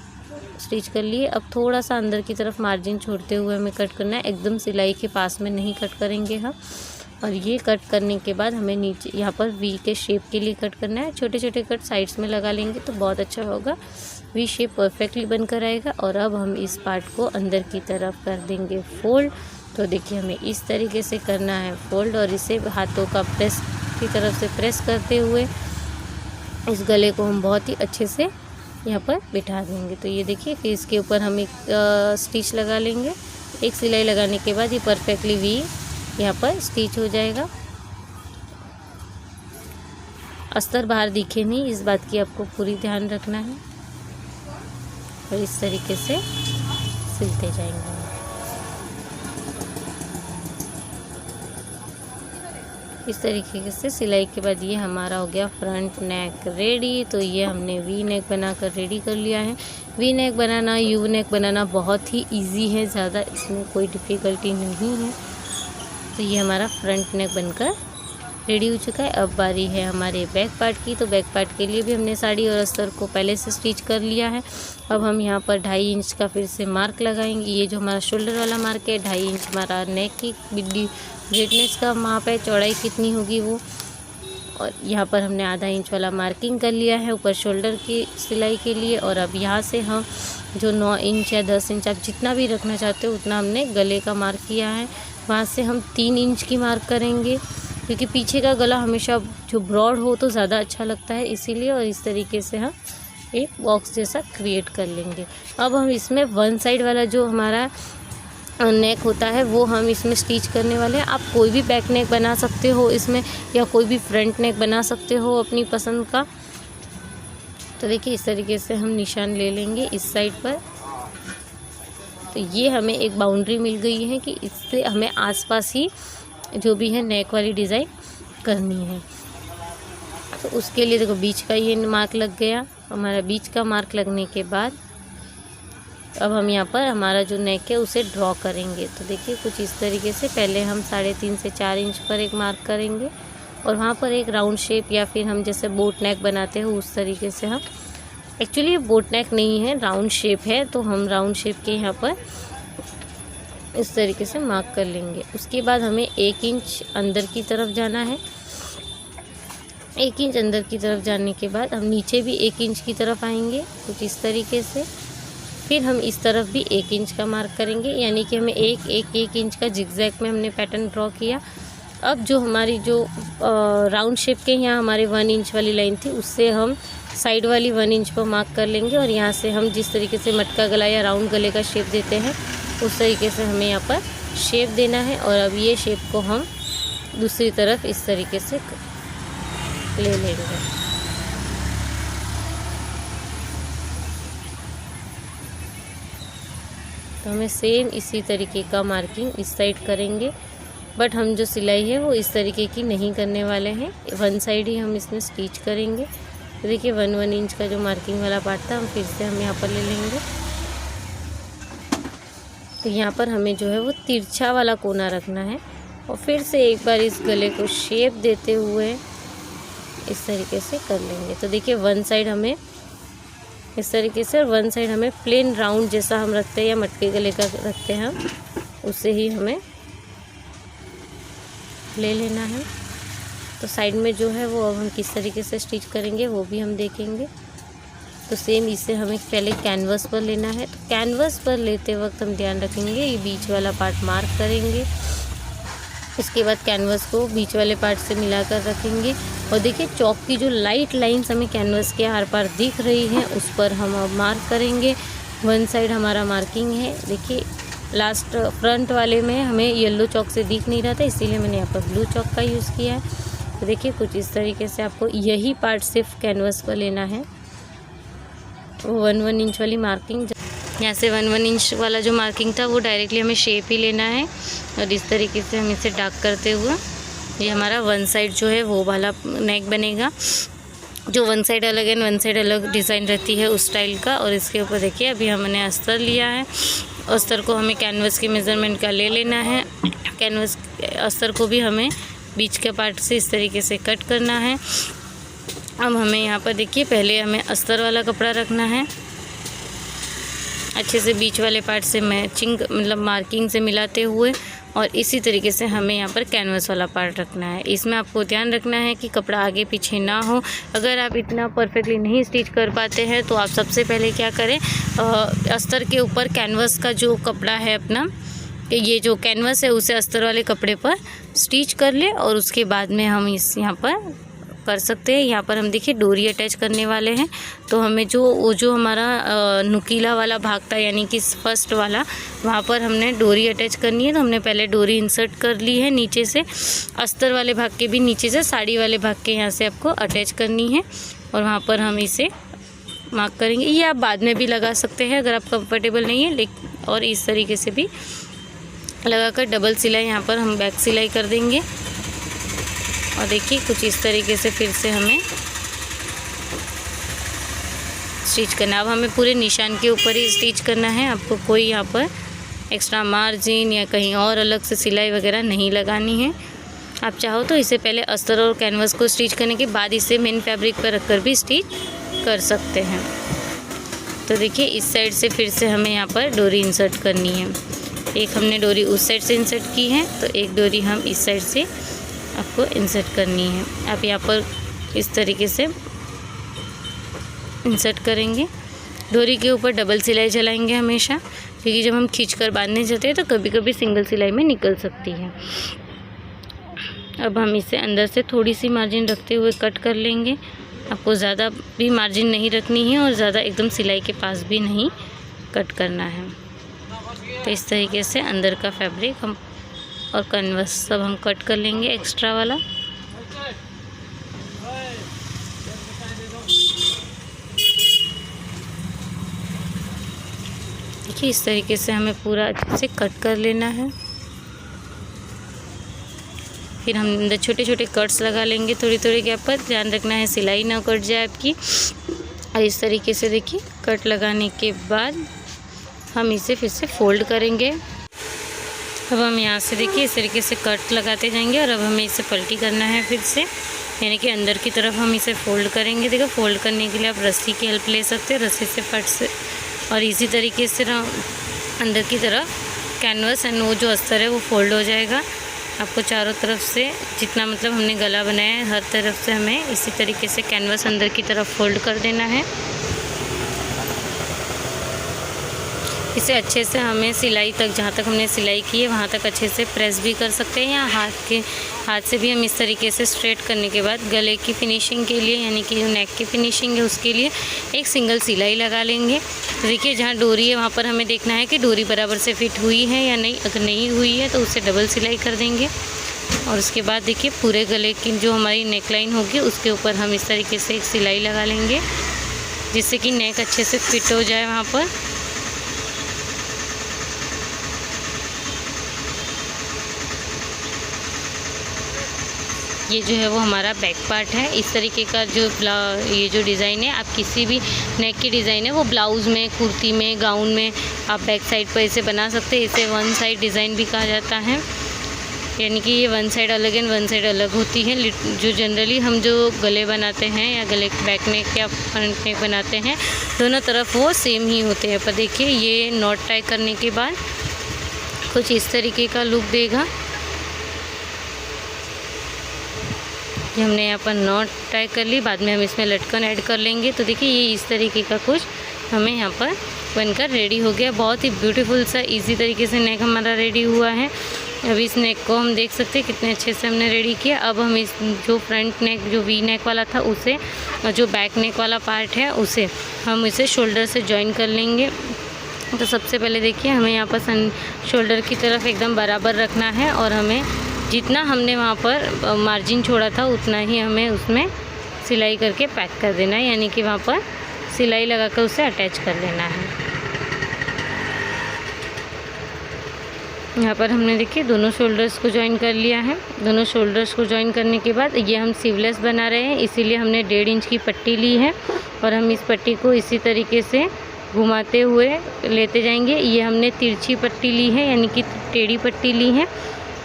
स्टिच कर लिए। अब थोड़ा सा अंदर की तरफ मार्जिन छोड़ते हुए हमें कट करना है, एकदम सिलाई के पास में नहीं कट करेंगे हम। और ये कट करने के बाद हमें नीचे यहाँ पर वी के शेप के लिए कट करना है। छोटे छोटे कट साइड्स में लगा लेंगे तो बहुत अच्छा होगा, वी शेप परफेक्टली बनकर आएगा। और अब हम इस पार्ट को अंदर की तरफ कर देंगे फोल्ड। तो देखिए हमें इस तरीके से करना है फोल्ड, और इसे हाथों का प्रेस की तरफ से प्रेस करते हुए इस गले को हम बहुत ही अच्छे से यहाँ पर बिठा देंगे। तो ये देखिए फिर इसके ऊपर हम एक स्टिच लगा लेंगे। एक सिलाई लगाने के बाद ये परफेक्टली वी यहाँ पर स्टिच हो जाएगा। अस्तर बाहर दिखे नहीं, इस बात की आपको पूरी ध्यान रखना है। और इस तरीके से सिलते जाएंगे। इस तरीके से सिलाई के बाद ये हमारा हो गया फ्रंट नेक रेडी। तो ये हमने वी नेक बनाकर रेडी कर लिया है। वी नेक बनाना, यू नेक बनाना बहुत ही इजी है, ज़्यादा इसमें कोई डिफ़िकल्टी नहीं है। तो ये हमारा फ्रंट नेक बनकर रेडी हो चुका है। अब बारी है हमारे बैक पार्ट की। तो बैक पार्ट के लिए भी हमने साड़ी और अस्तर को पहले से स्टिच कर लिया है। अब हम यहाँ पर 2.5 इंच का फिर से मार्क लगाएंगे। ये जो हमारा शोल्डर वाला मार्क है, 2.5 इंच हमारा नेक की ब्रेडनेस का माप है, चौड़ाई कितनी होगी वो। और यहाँ पर हमने आधा इंच वाला मार्किंग कर लिया है ऊपर शोल्डर की सिलाई के लिए। और अब यहाँ से हम जो 9 इंच या 10 इंच आप जितना भी रखना चाहते हो उतना हमने गले का मार्क किया है। वहाँ से हम 3 इंच की मार्क करेंगे, क्योंकि पीछे का गला हमेशा जो ब्रॉड हो तो ज़्यादा अच्छा लगता है इसीलिए। और इस तरीके से हम एक बॉक्स जैसा क्रिएट कर लेंगे। अब हम इसमें वन साइड वाला जो हमारा नेक होता है वो हम इसमें स्टिच करने वाले हैं। आप कोई भी बैक नेक बना सकते हो इसमें, या कोई भी फ्रंट नेक बना सकते हो अपनी पसंद का। तो देखिए इस तरीके से हम निशान ले लेंगे इस साइड पर। तो ये हमें एक बाउंड्री मिल गई है कि इससे हमें आसपास ही जो भी है नेक वाली डिज़ाइन करनी है। तो उसके लिए देखो बीच का ये मार्क लग गया। हमारा बीच का मार्क लगने के बाद अब हम यहाँ पर हमारा जो नेक है उसे ड्रॉ करेंगे। तो देखिए कुछ इस तरीके से पहले हम 3.5 से 4 इंच पर एक मार्क करेंगे, और वहाँ पर एक राउंड शेप या फिर हम जैसे बोट नेक बनाते हैं उस तरीके से हम, एक्चुअली ये बोट नेक नहीं है, राउंड शेप है, तो हम राउंड शेप के यहाँ पर इस तरीके से मार्क कर लेंगे। उसके बाद हमें 1 इंच अंदर की तरफ जाना है। 1 इंच अंदर की तरफ जाने के बाद हम नीचे भी 1 इंच की तरफ आएंगे कुछ इस तरीके से। फिर हम इस तरफ भी 1 इंच का मार्क करेंगे, यानी कि हमें 1 इंच का जिगजैग में हमने पैटर्न ड्रॉ किया। अब जो हमारी जो राउंड शेप के यहाँ हमारे 1 इंच वाली लाइन थी, उससे हम साइड वाली 1 इंच पर मार्क कर लेंगे और यहाँ से हम जिस तरीके से मटका गला या राउंड गले का शेप देते हैं उस तरीके से हमें यहाँ पर शेप देना है। और अब ये शेप को हम दूसरी तरफ इस तरीके से ले लेंगे। तो हमें सेम इसी तरीके का मार्किंग इस साइड करेंगे, बट हम जो सिलाई है वो इस तरीके की नहीं करने वाले हैं, 1 साइड ही हम इसमें स्टिच करेंगे। तो देखिए 1 इंच का जो मार्किंग वाला पार्ट था हम फिर से हम यहाँ पर ले लेंगे। तो यहाँ पर हमें जो है वो तिरछा वाला कोना रखना है और फिर से एक बार इस गले को शेप देते हुए इस तरीके से कर लेंगे। तो देखिए 1 साइड हमें इस तरीके से और 1 साइड हमें प्लेन राउंड जैसा हम रखते हैं या मटके गले का रखते हैं हम, उससे ही हमें ले लेना है। तो साइड में जो है वो अब हम किस तरीके से स्टिच करेंगे वो भी हम देखेंगे। तो सेम इसे हमें पहले कैनवस पर लेना है। तो कैनवस पर लेते वक्त हम ध्यान रखेंगे ये बीच वाला पार्ट मार्क करेंगे, इसके बाद कैनवस को बीच वाले पार्ट से मिलाकर रखेंगे। और देखिए चौक की जो लाइट लाइंस हमें कैनवस के आर पार दिख रही हैं उस पर हम अब मार्क करेंगे। 1 साइड हमारा मार्किंग है। देखिए लास्ट फ्रंट वाले में हमें येलो चौक से दिख नहीं रहा था, इसीलिए मैंने यहाँ पर ब्लू चौक का यूज़ किया है। तो देखिए कुछ इस तरीके से आपको यही पार्ट सिर्फ कैनवस पर लेना है। वो 1 इंच वाली मार्किंग, यहाँ से 1 इंच वाला जो मार्किंग था वो डायरेक्टली हमें शेप ही लेना है और इस तरीके से हम इसे डार्क करते हुए ये हमारा 1 साइड जो है वो वाला नेक बनेगा। जो 1 साइड अलग है 1 साइड अलग डिज़ाइन रहती है उस स्टाइल का। और इसके ऊपर देखिए अभी हमने अस्तर लिया है, अस्तर को हमें कैनवस के मेज़रमेंट का ले लेना है। कैनवस अस्तर को भी हमें बीच के पार्ट से इस तरीके से कट करना है। अब हमें यहाँ पर देखिए पहले हमें अस्तर वाला कपड़ा रखना है, अच्छे से बीच वाले पार्ट से मैचिंग मतलब मार्किंग से मिलाते हुए, और इसी तरीके से हमें यहाँ पर कैनवस वाला पार्ट रखना है। इसमें आपको ध्यान रखना है कि कपड़ा आगे पीछे ना हो। अगर आप इतना परफेक्टली नहीं स्टिच कर पाते हैं तो आप सबसे पहले क्या करें, अस्तर के ऊपर कैनवस का जो कपड़ा है अपना, ये जो कैनवस है उसे अस्तर वाले कपड़े पर स्टिच कर ले और उसके बाद में हम इस यहाँ पर कर सकते हैं। यहाँ पर हम देखिए डोरी अटैच करने वाले हैं। तो हमें जो हमारा नुकीला वाला भाग था यानी कि फर्स्ट वाला, वहाँ पर हमने डोरी अटैच करनी है। तो हमने पहले डोरी इंसर्ट कर ली है नीचे से, अस्तर वाले भाग के भी नीचे से साड़ी वाले भाग के यहाँ से आपको अटैच करनी है और वहाँ पर हम इसे मार्क करेंगे। ये आप बाद में भी लगा सकते हैं अगर आप कंफर्टेबल नहीं है, लेकिन और इस तरीके से भी लगाकर डबल सिलाई यहाँ पर हम बैक सिलाई कर देंगे। और देखिए कुछ इस तरीके से फिर से हमें स्टिच करना है। अब हमें पूरे निशान के ऊपर ही स्टिच करना है, आपको कोई यहाँ पर एक्स्ट्रा मार्जिन या कहीं और अलग से सिलाई वगैरह नहीं लगानी है। आप चाहो तो इसे पहले अस्तर और कैनवस को स्टिच करने के बाद इसे मेन फैब्रिक पर रखकर भी स्टिच कर सकते हैं। तो देखिए इस साइड से फिर से हमें यहाँ पर डोरी इंसर्ट करनी है। एक हमने डोरी उस साइड से इंसर्ट की है, तो एक डोरी हम इस साइड से आपको इंसर्ट करनी है। आप यहाँ पर इस तरीके से इंसर्ट करेंगे। डोरी के ऊपर डबल सिलाई चलाएंगे हमेशा, क्योंकि जब हम खींचकर बांधने जाते हैं तो कभी कभी सिंगल सिलाई में निकल सकती है। अब हम इसे अंदर से थोड़ी सी मार्जिन रखते हुए कट कर लेंगे। आपको ज़्यादा भी मार्जिन नहीं रखनी है और ज़्यादा एकदम सिलाई के पास भी नहीं कट करना है। तो इस तरीके से अंदर का फैब्रिक हम और कैनवस सब हम कट कर लेंगे एक्स्ट्रा वाला। देखिए इस तरीके से हमें पूरा अच्छे से कट कर लेना है। फिर हम अंदर छोटे छोटे कट्स लगा लेंगे थोड़ी थोड़ी गैप पर। ध्यान रखना है सिलाई ना कट जाए आपकी। और इस तरीके से देखिए कट लगाने के बाद हम इसे फिर से फोल्ड करेंगे। अब हम यहाँ से देखिए इस तरीके से कट लगाते जाएंगे और अब हमें इसे पलटी करना है फिर से, यानी कि अंदर की तरफ हम इसे फोल्ड करेंगे। देखो फोल्ड करने के लिए आप रस्सी की हेल्प ले सकते हैं, रस्सी से फट से, और इसी तरीके से अंदर की तरफ कैनवस एंड वो जो अस्तर है वो फोल्ड हो जाएगा। आपको चारों तरफ से जितना मतलब हमने गला बनाया है हर तरफ से हमें इसी तरीके से कैनवास अंदर की तरफ फोल्ड कर देना है। इसे अच्छे से हमें सिलाई तक, जहाँ तक हमने सिलाई की है वहाँ तक अच्छे से प्रेस भी कर सकते हैं, या हाथ से भी हम इस तरीके से स्ट्रेट करने के बाद गले की फिनिशिंग के लिए, यानी कि जो नेक की फिनिशिंग है उसके लिए एक सिंगल सिलाई लगा लेंगे। तो देखिए जहाँ डोरी है वहाँ पर हमें देखना है कि डोरी बराबर से फिट हुई है या नहीं। अगर नहीं हुई है तो उससे डबल सिलाई कर देंगे। और उसके बाद देखिए पूरे गले की जो हमारी नेक लाइन होगी उसके ऊपर हम इस तरीके से एक सिलाई लगा लेंगे, जिससे कि नेक अच्छे से फिट हो जाए वहाँ पर। ये जो है वो हमारा बैक पार्ट है। इस तरीके का जो ये जो डिज़ाइन है, आप किसी भी नेक की डिज़ाइन है वो ब्लाउज़ में, कुर्ती में, गाउन में आप बैक साइड पर इसे बना सकते हैं। इसे वन साइड डिज़ाइन भी कहा जाता है, यानी कि ये वन साइड अलग एंड वन साइड अलग होती है। जो जनरली हम जो गले बनाते हैं या गले बैक नेक या फ्रंट नेक बनाते हैं, दोनों तरफ वो सेम ही होते हैं। पर देखिए ये नॉट टाई करने के बाद कुछ इस तरीके का लुक देगा। ये हमने यहाँ पर नॉट टाई कर ली, बाद में हम इसमें लटकन ऐड कर लेंगे। तो देखिए ये इस तरीके का कुछ हमें यहाँ पर बनकर रेडी हो गया। बहुत ही ब्यूटीफुल सा इजी तरीके से नेक हमारा रेडी हुआ है। अभी इस नेक को हम देख सकते हैं कितने अच्छे से हमने रेडी किया। अब हम इस जो फ्रंट नेक जो वी नेक वाला था उसे, और जो बैक नेक वाला पार्ट है उसे हम इसे शोल्डर से जॉइन कर लेंगे। तो सबसे पहले देखिए हमें यहाँ पर शोल्डर की तरफ एकदम बराबर रखना है, और हमें जितना हमने वहाँ पर मार्जिन छोड़ा था उतना ही हमें उसमें सिलाई करके पैक कर देना है, यानी कि वहाँ पर सिलाई लगाकर उसे अटैच कर देना है। यहाँ पर हमने देखिए दोनों शोल्डर्स को जॉइन कर लिया है। दोनों शोल्डर्स को जॉइन करने के बाद ये हम स्लीवलेस बना रहे हैं, इसीलिए हमने 1.5 इंच की पट्टी ली है, और हम इस पट्टी को इसी तरीके से घुमाते हुए लेते जाएंगे। ये हमने तिरछी पट्टी ली है, यानी कि टेढ़ी पट्टी ली है।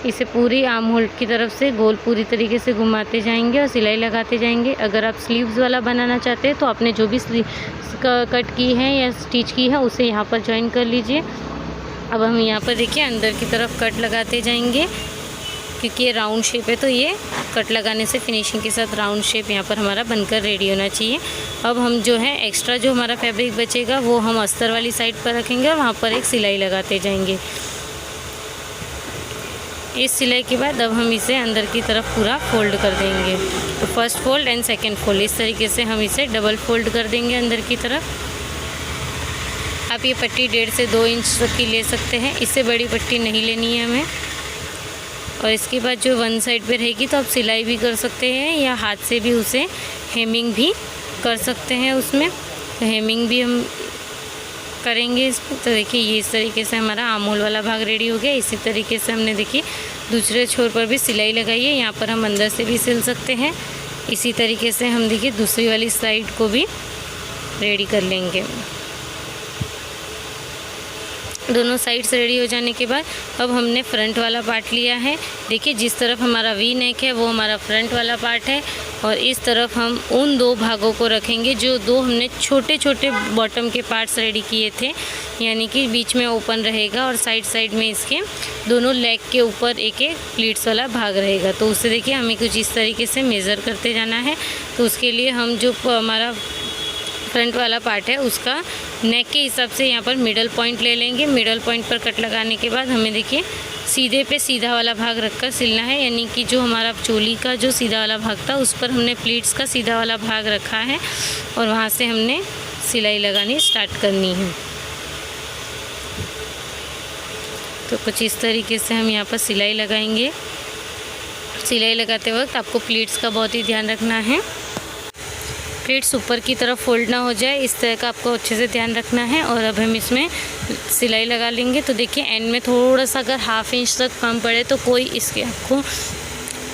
इसे पूरी आर्म होल की तरफ से गोल पूरी तरीके से घुमाते जाएंगे और सिलाई लगाते जाएंगे। अगर आप स्लीव्स वाला बनाना चाहते हैं तो आपने जो भी कट की है या स्टिच की है उसे यहाँ पर जॉइन कर लीजिए। अब हम यहाँ पर देखिए अंदर की तरफ कट लगाते जाएंगे, क्योंकि ये राउंड शेप है तो ये कट लगाने से फिनिशिंग के साथ राउंड शेप यहाँ पर हमारा बनकर रेडी होना चाहिए। अब हम जो है एक्स्ट्रा जो हमारा फैब्रिक बचेगा वो हम अस्तर वाली साइड पर रखेंगे और वहाँ पर एक सिलाई लगाते जाएंगे। इस सिलाई के बाद अब हम इसे अंदर की तरफ पूरा फोल्ड कर देंगे। तो first fold and second fold इस तरीके से हम इसे डबल फोल्ड कर देंगे अंदर की तरफ। आप ये पट्टी 1.5 से 2 इंच तक की ले सकते हैं, इससे बड़ी पट्टी नहीं लेनी है हमें। और इसके बाद जो वन साइड पे रहेगी तो आप सिलाई भी कर सकते हैं या हाथ से भी उसे हेमिंग भी कर सकते हैं। उसमें तो हेमिंग भी हम करेंगे इसमें। तो देखिए ये इस तरीके से हमारा आर्म होल वाला भाग रेडी हो गया। इसी तरीके से हमने देखिए दूसरे छोर पर भी सिलाई लगाई है, यहाँ पर हम अंदर से भी सिल सकते हैं। इसी तरीके से हम देखिए दूसरी वाली साइड को भी रेडी कर लेंगे। दोनों साइड्स रेडी हो जाने के बाद अब हमने फ्रंट वाला पार्ट लिया है। देखिए जिस तरफ हमारा वी नेक है वो हमारा फ्रंट वाला पार्ट है, और इस तरफ हम उन 2 भागों को रखेंगे जो 2 हमने छोटे छोटे बॉटम के पार्ट्स रेडी किए थे, यानी कि बीच में ओपन रहेगा और साइड में इसके दोनों लेग के ऊपर एक एक प्लीट्स वाला भाग रहेगा। तो उससे देखिए हमें कुछ इस तरीके से मेज़र करते जाना है। तो उसके लिए हम जो हमारा फ्रंट वाला पार्ट है उसका नेक के हिसाब से यहाँ पर मिडल पॉइंट ले लेंगे। मिडल पॉइंट पर कट लगाने के बाद हमें देखिए सीधे पे सीधा वाला भाग रखकर सिलना है, यानी कि जो हमारा चोली का जो सीधा वाला भाग था उस पर हमने प्लीट्स का सीधा वाला भाग रखा है, और वहाँ से हमने सिलाई लगानी स्टार्ट करनी है। तो कुछ इस तरीके से हम यहाँ पर सिलाई लगाएंगे। सिलाई लगाते वक्त आपको प्लीट्स का बहुत ही ध्यान रखना है, प्लीट्स ऊपर की तरफ फोल्ड ना हो जाए, इस तरह का आपको अच्छे से ध्यान रखना है। और अब हम इसमें सिलाई लगा लेंगे। तो देखिए एंड में थोड़ा सा अगर 1/2 इंच तक कम पड़े तो कोई इसके आपको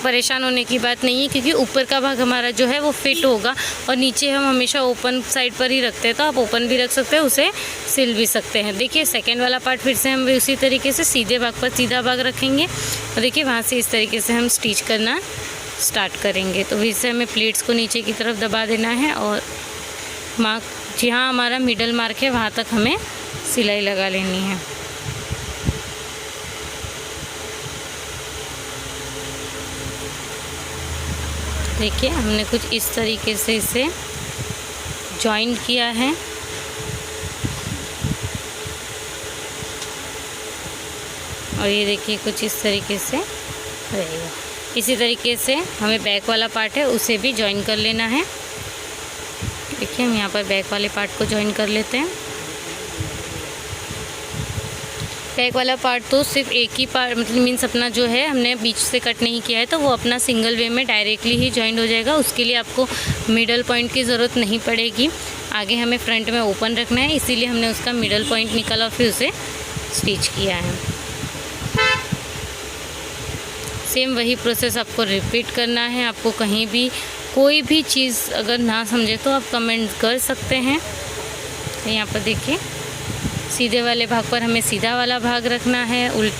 परेशान होने की बात नहीं है, क्योंकि ऊपर का भाग हमारा जो है वो फिट होगा, और नीचे हम हमेशा ओपन साइड पर ही रखते हैं, तो आप ओपन भी रख सकते हैं, उसे सिल भी सकते हैं। देखिए सेकेंड वाला पार्ट फिर से हम भी उसी तरीके से सीधे भाग पर सीधा भाग रखेंगे, और देखिए वहाँ से इस तरीके से हम स्टिच करना स्टार्ट करेंगे। तो इससे हमें प्लीट्स को नीचे की तरफ दबा देना है, और मार्क जहाँ हमारा मिडल मार्क है वहाँ तक हमें सिलाई लगा लेनी है। देखिए हमने कुछ इस तरीके से इसे जॉइन किया है। और ये देखिए कुछ इस तरीके से रहेगा। इसी तरीके से हमें बैक वाला पार्ट है उसे भी जॉइन कर लेना है। देखिए हम यहाँ पर बैक वाले पार्ट को जॉइन कर लेते हैं। बैक वाला पार्ट तो सिर्फ एक ही पार्ट मतलब मीन्स अपना जो है हमने बीच से कट नहीं किया है, तो वो अपना सिंगल वे में डायरेक्टली ही जॉइंट हो जाएगा। उसके लिए आपको मिडल पॉइंट की ज़रूरत नहीं पड़ेगी। आगे हमें फ्रंट में ओपन रखना है, इसीलिए हमने उसका मिडल पॉइंट निकाला और फिर उसे स्टिच किया है। सेम वही प्रोसेस आपको रिपीट करना है। आपको कहीं भी कोई भी चीज़ अगर ना समझे तो आप कमेंट कर सकते हैं। यहाँ पर देखिए सीधे वाले भाग पर हमें सीधा वाला भाग रखना है उल्ट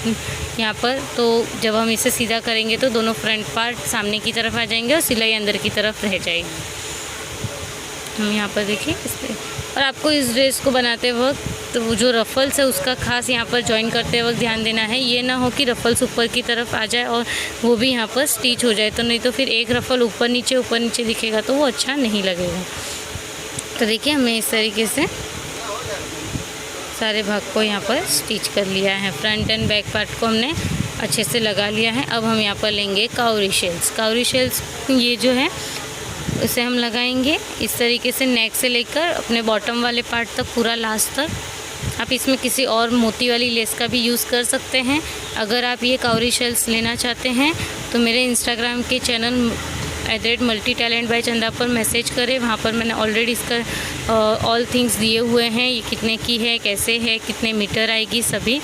यहाँ पर। तो जब हम इसे सीधा करेंगे तो दोनों फ्रंट पार्ट सामने की तरफ आ जाएंगे और सिलाई अंदर की तरफ रह जाएगी। हम यहाँ पर देखिए इस पर। और आपको इस ड्रेस को बनाते वक्त तो वो जो रफ़ल्स है उसका खास यहाँ पर जॉइन करते वक्त ध्यान देना है। ये ना हो कि रफ़ल्स ऊपर की तरफ आ जाए और वो भी यहाँ पर स्टिच हो जाए, तो नहीं तो फिर एक रफ़ल ऊपर नीचे दिखेगा तो वो अच्छा नहीं लगेगा। तो देखिए हमें इस तरीके से सारे भाग को यहाँ पर स्टिच कर लिया है। फ्रंट एंड बैक पार्ट को हमने अच्छे से लगा लिया है। अब हम यहाँ पर लेंगे काउरी शेल्स। काउरी शेल्स ये जो है उसे हम लगाएंगे इस तरीके से नेक से लेकर अपने बॉटम वाले पार्ट तक, पूरा लास्ट तक। आप इसमें किसी और मोती वाली लेस का भी यूज़ कर सकते हैं। अगर आप ये काउरी शेल्स लेना चाहते हैं तो मेरे इंस्टाग्राम के चैनल @multitalent_by_चंदा पर मैसेज करें। वहाँ पर मैंने ऑलरेडी इसका ऑल थिंग्स दिए हुए हैं। ये कितने की है, कैसे है, कितने मीटर आएगी, सभी।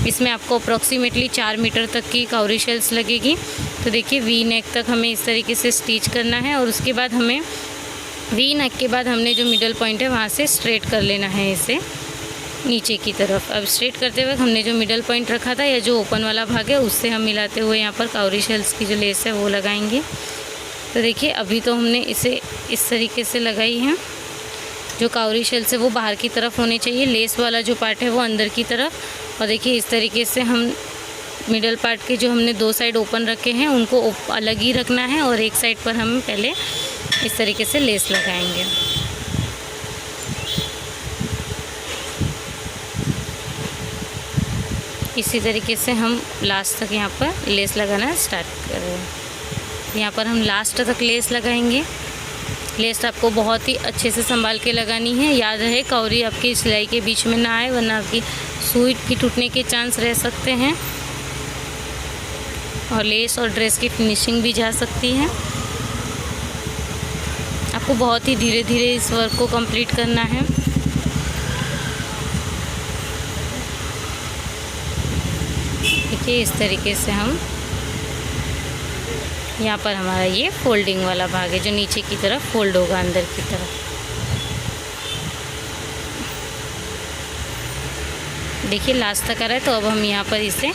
इसमें आपको अप्रॉक्सीमेटली 4 मीटर तक की काउरी शेल्स लगेगी। तो देखिए वी नेक तक हमें इस तरीके से स्टिच करना है और उसके बाद हमें वी नेक के बाद हमने जो मिडल पॉइंट है वहाँ से स्ट्रेट कर लेना है इसे नीचे की तरफ। अब स्ट्रेट करते वक्त हमने जो मिडल पॉइंट रखा था या जो ओपन वाला भाग है उससे हम मिलाते हुए यहाँ पर काउरी शेल्स की जो लेस है वो लगाएंगे। तो देखिए अभी तो हमने इसे इस तरीके से लगाई है। जो काउरी शेल्स है वो बाहर की तरफ होने चाहिए, लेस वाला जो पार्ट है वो अंदर की तरफ। और देखिए इस तरीके से हम मिडल पार्ट के जो हमने 2 साइड ओपन रखे हैं उनको अलग ही रखना है और एक साइड पर हम पहले इस तरीके से लेस लगाएंगे। इसी तरीके से हम लास्ट तक यहाँ पर लेस लगाना स्टार्ट कर रहे हैं। यहाँ पर हम लास्ट तक लेस लगाएंगे। लेस आपको बहुत ही अच्छे से संभाल के लगानी है। याद रहे काउरी आपकी सिलाई के बीच में ना आए, वरना आपकी सुई की टूटने के चांस रह सकते हैं और लेस और ड्रेस की फिनिशिंग भी जा सकती है। आपको बहुत ही धीरे धीरे इस वर्क को कंप्लीट करना है। देखिए इस तरीके से हम यहाँ पर हमारा ये फोल्डिंग वाला भाग है जो नीचे की तरफ फोल्ड होगा अंदर की तरफ। देखिए लास्ट तक आ रहा है, तो अब हम यहाँ पर इसे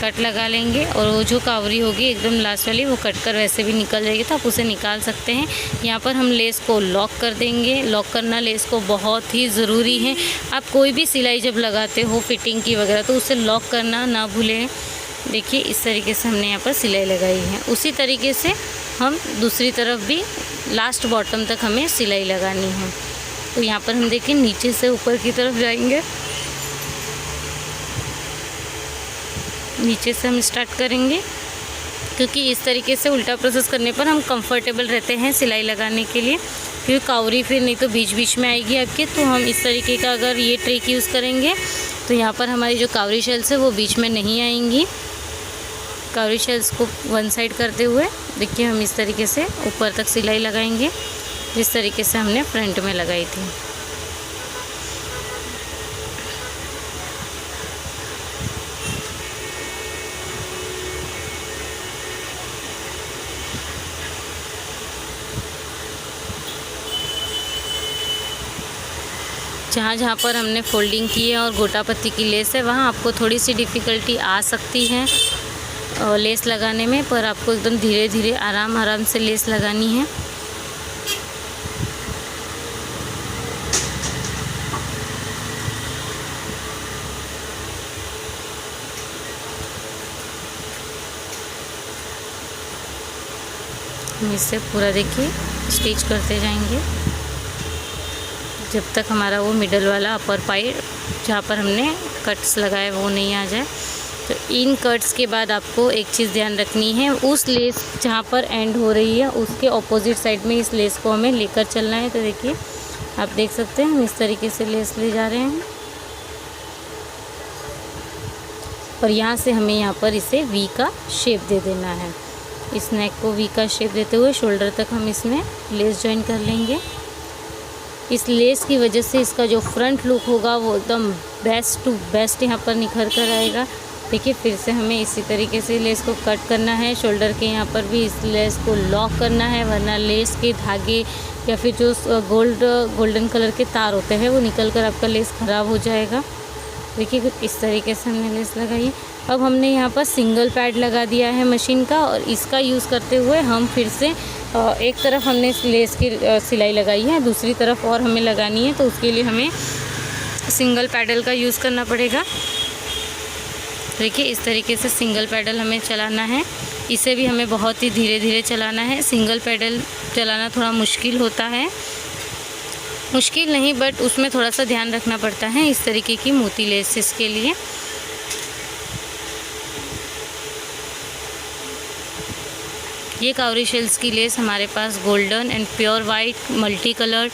कट लगा लेंगे और वो जो कावरी होगी एकदम लास्ट वाली वो कट कर वैसे भी निकल जाएगी, तो आप उसे निकाल सकते हैं। यहाँ पर हम लेस को लॉक कर देंगे। लॉक करना लेस को बहुत ही ज़रूरी है। आप कोई भी सिलाई जब लगाते हो फिटिंग की वगैरह तो उसे लॉक करना ना भूलें। देखिए इस तरीके से हमने यहाँ पर सिलाई लगाई है। उसी तरीके से हम दूसरी तरफ भी लास्ट बॉटम तक हमें सिलाई लगानी है। तो यहाँ पर हम देखिए नीचे से ऊपर की तरफ जाएंगे, नीचे से हम स्टार्ट करेंगे, क्योंकि इस तरीके से उल्टा प्रोसेस करने पर हम कंफर्टेबल रहते हैं सिलाई लगाने के लिए, क्योंकि कावरी फिर नहीं तो बीच बीच में आएगी आपके। तो हम इस तरीके का अगर ये ट्रिक यूज़ करेंगे तो यहाँ पर हमारी जो कावरी शेल्स है वो बीच में नहीं आएंगी। कावरी शेल्स को वन साइड करते हुए देखिए हम इस तरीके से ऊपर तक सिलाई लगाएंगे जिस तरीके से हमने फ्रंट में लगाई थी। जहाँ पर हमने फोल्डिंग की है और गोटा पत्ती की लेस है वहाँ आपको थोड़ी सी डिफ़िकल्टी आ सकती है लेस लगाने में, पर आपको एकदम धीरे धीरे आराम से लेस लगानी है। हम इसे पूरा देखिए स्टिच करते जाएंगे जब तक हमारा वो मिडल वाला अपर पार्ट जहाँ पर हमने कट्स लगाए वो नहीं आ जाए। तो इन कट्स के बाद आपको एक चीज़ ध्यान रखनी है, उस लेस जहाँ पर एंड हो रही है उसके ऑपोजिट साइड में इस लेस को हमें लेकर चलना है। तो देखिए आप देख सकते हैं हम इस तरीके से लेस ले जा रहे हैं और यहाँ से हमें यहाँ पर इसे वी का शेप दे देना है। इस नेक को वी का शेप देते हुए शोल्डर तक हम इसमें लेस जॉइन कर लेंगे। इस लेस की वजह से इसका जो फ्रंट लुक होगा वो एकदम बेस्ट टू बेस्ट यहाँ पर निखर कर आएगा। देखिए फिर से हमें इसी तरीके से लेस को कट करना है, शोल्डर के यहाँ पर भी इस लेस को लॉक करना है, वरना लेस के धागे या फिर जो गोल्डन कलर के तार होते हैं वो निकल कर आपका लेस ख़राब हो जाएगा। देखिए इस तरीके से हमने लेस लगाई है। अब हमने यहाँ पर सिंगल पैड लगा दिया है मशीन का और इसका यूज़ करते हुए हम फिर से एक तरफ हमने लेस की सिलाई लगाई है, दूसरी तरफ और हमें लगानी है, तो उसके लिए हमें सिंगल पैडल का यूज़ करना पड़ेगा। देखिए इस तरीके से सिंगल पैडल हमें चलाना है, इसे भी हमें बहुत ही धीरे धीरे चलाना है। सिंगल पैडल चलाना थोड़ा मुश्किल होता है, मुश्किल नहीं बट उसमें थोड़ा सा ध्यान रखना पड़ता है इस तरीके की मोती लेसेस के लिए। ये कावरी शेल्स की लेस हमारे पास golden and pure white, multi colour,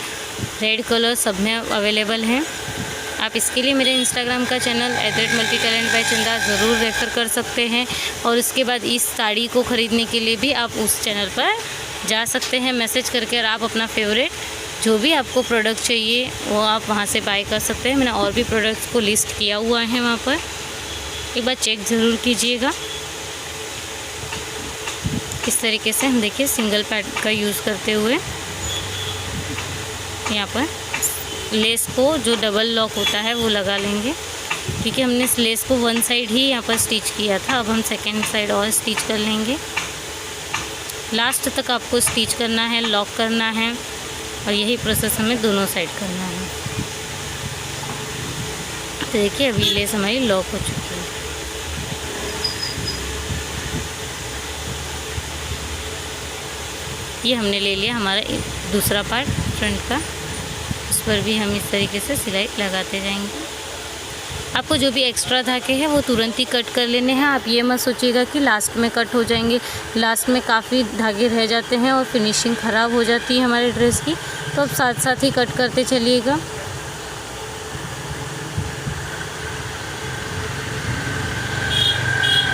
red colour सब में अवेलेबल है। आप इसके लिए मेरे इंस्टाग्राम का चैनल @multitalent_by_चंदा ज़रूर रेफ़र कर सकते हैं और उसके बाद इस साड़ी को ख़रीदने के लिए भी आप उस चैनल पर जा सकते हैं मैसेज करके और आप अपना फेवरेट जो भी आपको प्रोडक्ट चाहिए वो आप वहाँ से बाय कर सकते हैं। मैंने और भी प्रोडक्ट्स को लिस्ट किया हुआ है वहाँ पर, एक बार चेक ज़रूर कीजिएगा। इस तरीके से हम देखिए सिंगल पैड का यूज़ करते हुए यहाँ पर लेस को जो डबल लॉक होता है वो लगा लेंगे, क्योंकि हमने इस लेस को वन साइड ही यहाँ पर स्टिच किया था। अब हम सेकेंड साइड और स्टिच कर लेंगे। लास्ट तक आपको स्टिच करना है, लॉक करना है और यही प्रोसेस हमें दोनों साइड करना है। तो देखिए अभी लेस हमारी लॉक हो चुकी है। ये हमने ले लिया हमारा दूसरा पार्ट फ्रंट का, उस पर भी हम इस तरीके से सिलाई लगाते जाएंगे। आपको जो भी एक्स्ट्रा धागे हैं वो तुरंत ही कट कर लेने हैं। आप ये मत सोचिएगा कि लास्ट में कट हो जाएंगे, लास्ट में काफ़ी धागे रह जाते हैं और फिनिशिंग ख़राब हो जाती है हमारे ड्रेस की, तो आप साथ साथ ही कट करते चलिएगा।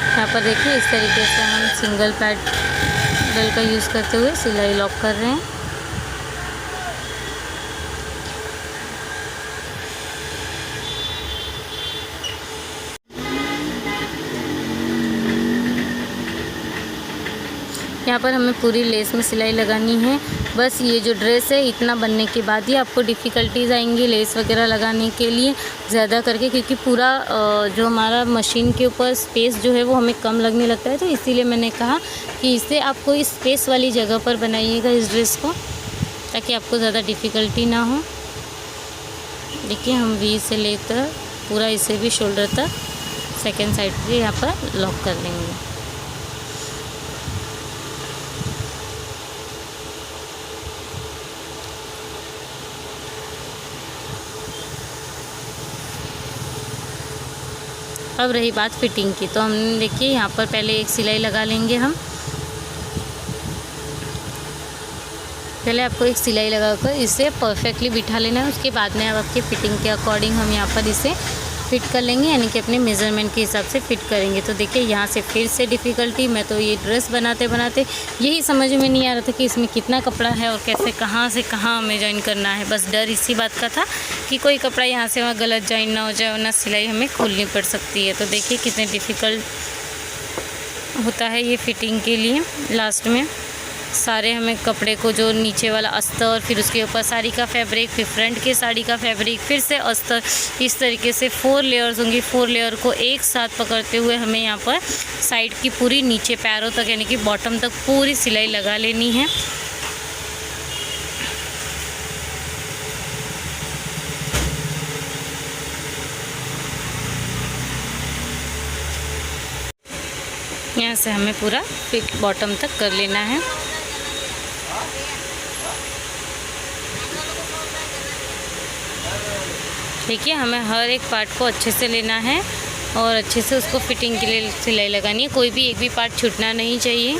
यहाँ पर देखिए इस तरीके से हम सिंगल पैडल का यूज़ करते हुए सिलाई लॉक कर रहे हैं। यहाँ पर हमें पूरी लेस में सिलाई लगानी है। बस ये जो ड्रेस है इतना बनने के बाद ही आपको डिफ़िकल्टीज़ आएंगी लेस वगैरह लगाने के लिए ज़्यादा करके, क्योंकि पूरा जो हमारा मशीन के ऊपर स्पेस जो है वो हमें कम लगने लगता है। तो इसीलिए मैंने कहा कि इसे आप कोई स्पेस वाली जगह पर बनाइएगा इस ड्रेस को, ताकि आपको ज़्यादा डिफ़िकल्टी ना हो। देखिए हम वी से लेकर पूरा इसे भी शोल्डर तक सेकेंड साइड से यहाँ पर लॉक कर लेंगे। अब रही बात फिटिंग की, तो हमने देखिए यहाँ पर पहले एक सिलाई लगा लेंगे हम। पहले आपको एक सिलाई लगाकर इसे परफेक्टली बिठा लेना है, उसके बाद में अब आपकी फ़िटिंग के अकॉर्डिंग हम यहाँ पर इसे फ़िट कर लेंगे, यानी कि अपने मेज़रमेंट के हिसाब से फ़िट करेंगे। तो देखिए यहाँ से फिर से डिफ़िकल्टी, मैं तो ये ड्रेस बनाते बनाते यही समझ में नहीं आ रहा था कि इसमें कितना कपड़ा है और कैसे कहाँ से कहाँ हमें जॉइन करना है। बस डर इसी बात का था कि कोई कपड़ा यहाँ से वहाँ गलत जॉइन ना हो जाए, वरना सिलाई हमें खोलनी पड़ सकती है। तो देखिए कितने डिफ़िकल्ट होता है ये फ़िटिंग के लिए। लास्ट में सारे हमें कपड़े को जो नीचे वाला अस्तर, फिर उसके ऊपर साड़ी का फैब्रिक, फिर फ्रंट के साड़ी का फैब्रिक, फिर से अस्तर, इस तरीके से 4 लेयर्स होंगी। 4 लेयर को एक साथ पकड़ते हुए हमें यहाँ पर साइड की पूरी नीचे पैरों तक यानी कि बॉटम तक पूरी सिलाई लगा लेनी है। यहाँ से हमें पूरा फिट बॉटम तक कर लेना है। देखिए हमें हर एक पार्ट को अच्छे से लेना है और अच्छे से उसको फिटिंग के लिए सिलाई लगानी है। कोई भी एक भी पार्ट छूटना नहीं चाहिए।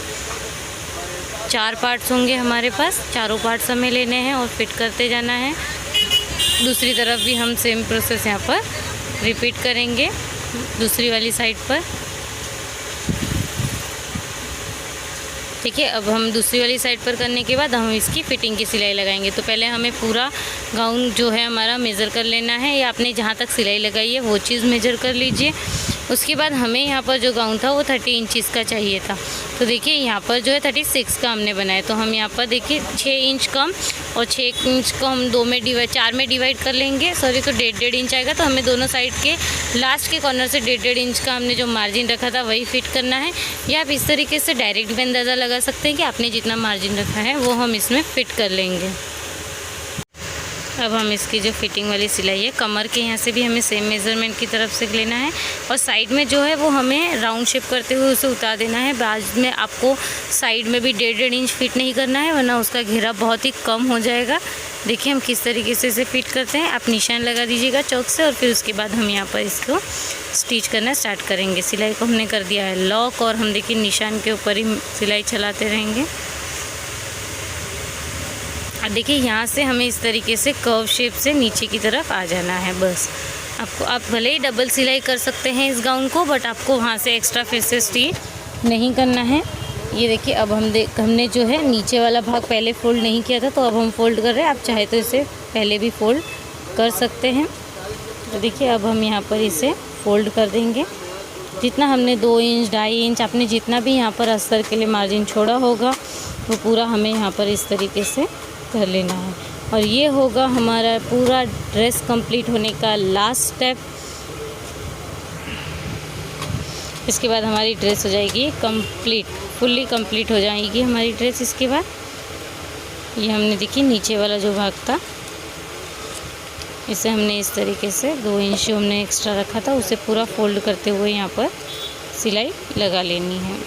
4 पार्ट्स होंगे हमारे पास, चारों पार्ट्स हमें लेने हैं और फिट करते जाना है। दूसरी तरफ भी हम सेम प्रोसेस यहाँ पर रिपीट करेंगे दूसरी वाली साइड पर। देखिए अब हम दूसरी वाली साइड पर करने के बाद हम इसकी फ़िटिंग की सिलाई लगाएंगे। तो पहले हमें पूरा गाउन जो है हमारा मेज़र कर लेना है, या आपने जहाँ तक सिलाई लगाई है वो चीज़ मेज़र कर लीजिए। उसके बाद हमें यहाँ पर जो गाउन था वो 30 इंचज़ का चाहिए था। तो देखिए यहाँ पर जो है 36 का हमने बनाया। तो हम यहाँ पर देखिए 6 इंच कम और 6 इंच को हम 4 में डिवाइड कर लेंगे। सॉरी, तो 1.5 इंच आएगा। तो हमें दोनों साइड के लास्ट के कॉर्नर से 1.5 इंच का हमने जो मार्जिन रखा था वही फिट करना है। या आप इस तरीके से डायरेक्ट भी अंदाज़ा लगा सकते हैं कि आपने जितना मार्जिन रखा है वो हम इसमें फ़िट कर लेंगे। अब हम इसकी जो फिटिंग वाली सिलाई है, कमर के यहाँ से भी हमें सेम मेज़रमेंट की तरफ से लेना है और साइड में जो है वो हमें राउंड शेप करते हुए उसे उतार देना है। बाद में आपको साइड में भी 1.5 इंच फिट नहीं करना है, वरना उसका घेरा बहुत ही कम हो जाएगा। देखिए हम किस तरीके से इसे फिट करते हैं। आप निशान लगा दीजिएगा चौक से और फिर उसके बाद हम यहाँ पर इसको स्टिच करना स्टार्ट करेंगे। सिलाई को हमने कर दिया है लॉक और हम देखिए निशान के ऊपर ही सिलाई चलाते रहेंगे। और देखिए यहाँ से हमें इस तरीके से कर्व शेप से नीचे की तरफ आ जाना है। बस आप भले ही डबल सिलाई कर सकते हैं इस गाउन को, बट आपको वहाँ से एक्स्ट्रा फिर से स्टिच नहीं करना है। ये देखिए अब हमने जो है नीचे वाला भाग पहले फ़ोल्ड नहीं किया था, तो अब हम फ़ोल्ड कर रहे हैं। आप चाहे तो इसे पहले भी फ़ोल्ड कर सकते हैं। तो देखिए अब हम यहाँ पर इसे फ़ोल्ड कर देंगे। जितना हमने 2 इंच 2.5 इंच आपने जितना भी यहाँ पर अस्तर के लिए मार्जिन छोड़ा होगा वो पूरा हमें यहाँ पर इस तरीके से कर लेना है। और ये होगा हमारा पूरा ड्रेस कंप्लीट होने का लास्ट स्टेप। इसके बाद हमारी ड्रेस हो जाएगी कंप्लीट, फुल्ली कंप्लीट हो जाएगी हमारी ड्रेस। इसके बाद ये हमने देखिए नीचे वाला जो भाग था इसे हमने इस तरीके से 2 इंच जो हमने एक्स्ट्रा रखा था उसे पूरा फोल्ड करते हुए यहाँ पर सिलाई लगा लेनी है।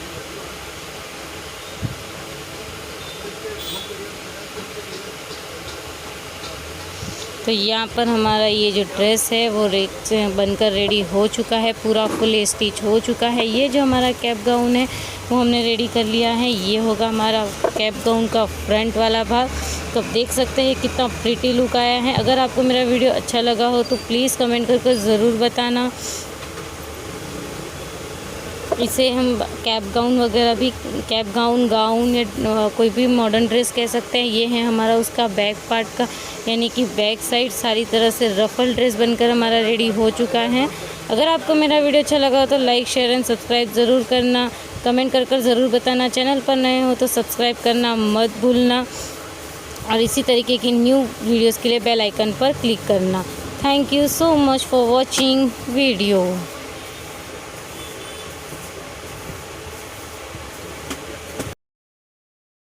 तो यहाँ पर हमारा ये जो ड्रेस है वो बनकर रेडी हो चुका है, पूरा फुल स्टिच हो चुका है। ये जो हमारा कैप गाउन है वो हमने रेडी कर लिया है। ये होगा हमारा कैप गाउन का फ्रंट वाला भाग। तो आप देख सकते हैं कितना प्रिटी लुक आया है। अगर आपको मेरा वीडियो अच्छा लगा हो तो प्लीज़ कमेंट करके ज़रूर बताना। इसे हम कैप गाउन वगैरह भी, कैप गाउन या कोई भी मॉडर्न ड्रेस कह सकते हैं। ये है हमारा उसका बैक पार्ट का, यानी कि बैक साइड सारी तरह से रफल ड्रेस बनकर हमारा रेडी हो चुका है। अगर आपको मेरा वीडियो अच्छा लगा हो तो लाइक शेयर एंड सब्सक्राइब ज़रूर करना। कमेंट कर ज़रूर बताना। चैनल पर नए हो तो सब्सक्राइब करना मत भूलना और इसी तरीके की न्यू वीडियोज़ के लिए बेल आइकन पर क्लिक करना। Thank you so much for watching video.